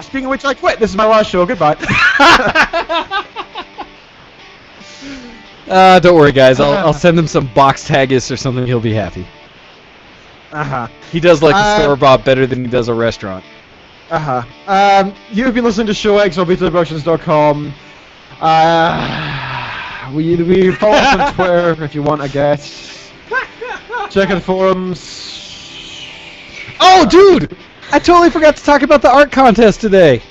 Speaking of which, I quit. This is my last show. Goodbye. Don't worry, guys. I'll send him some box haggis or something. He'll be happy. Uh-huh. He does like the store-bought better than he does a restaurant. Uh-huh. You've been listening to ShowX on BTWProductions.com. We follow us on Twitter if you want, I guess. Check out the forums. Oh, dude! I totally forgot to talk about the art contest today.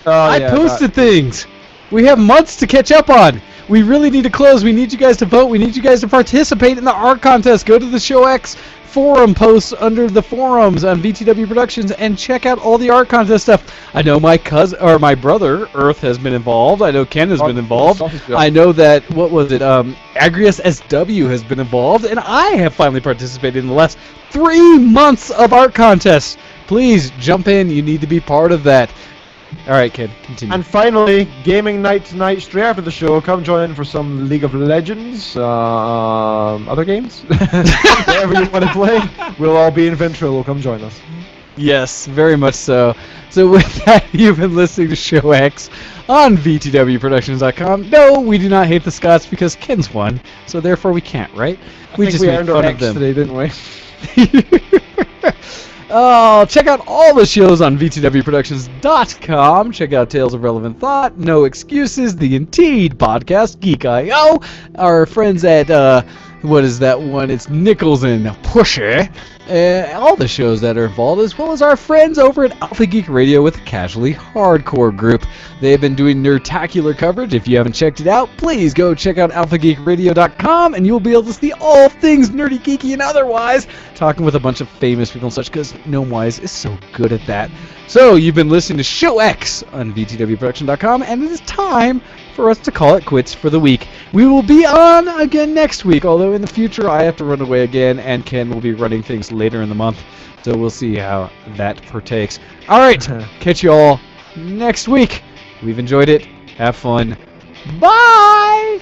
I posted things. We have months to catch up on. We really need to close. We need you guys to vote. We need you guys to participate in the art contest. Go to the ShowX forum posts under the forums on VTW Productions and check out all the art contest stuff. I know my cousin or my brother Earth has been involved. I know Ken has been involved. I know that Agrius SW has been involved, and I have finally participated in the last 3 months of art contests. Please jump in. You need to be part of that. All right, Ken, continue. And finally, gaming night tonight, straight after the show. Come join in for some League of Legends, other games, whatever you want to play. We'll all be in Ventrilo. Come join us. Yes, very much so. So with that, you've been listening to Show X on VTWProductions.com. No, we do not hate the Scots because Ken's won, so therefore we can't, right? We just earned make our fun of X them today, didn't we? Oh, check out all the shows on VTWProductions.com. Check out Tales of Relevant Thought, No Excuses, The Indeed Podcast, Geek.io, our friends at, what is that one? It's Nichols and Pusher. All the shows that are involved, as well as our friends over at Alpha Geek Radio with the Casually Hardcore group. They have been doing nerdtacular coverage. If you haven't checked it out, please go check out alphageekradio.com and you'll be able to see all things nerdy, geeky, and otherwise, talking with a bunch of famous people and such, because Gnomewise is so good at that. So, you've been listening to Show X on VTWProduction.com, and it is time for us to call it quits for the week. We will be on again next week, although in the future I have to run away again, and Ken will be running things later in the month, so we'll see how that partakes. Alright, catch you all next week. We've enjoyed it. Have fun. Bye!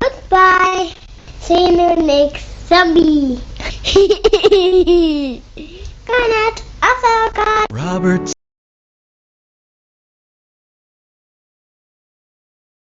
Goodbye. See you next zombie. Good night. Also, God. Robert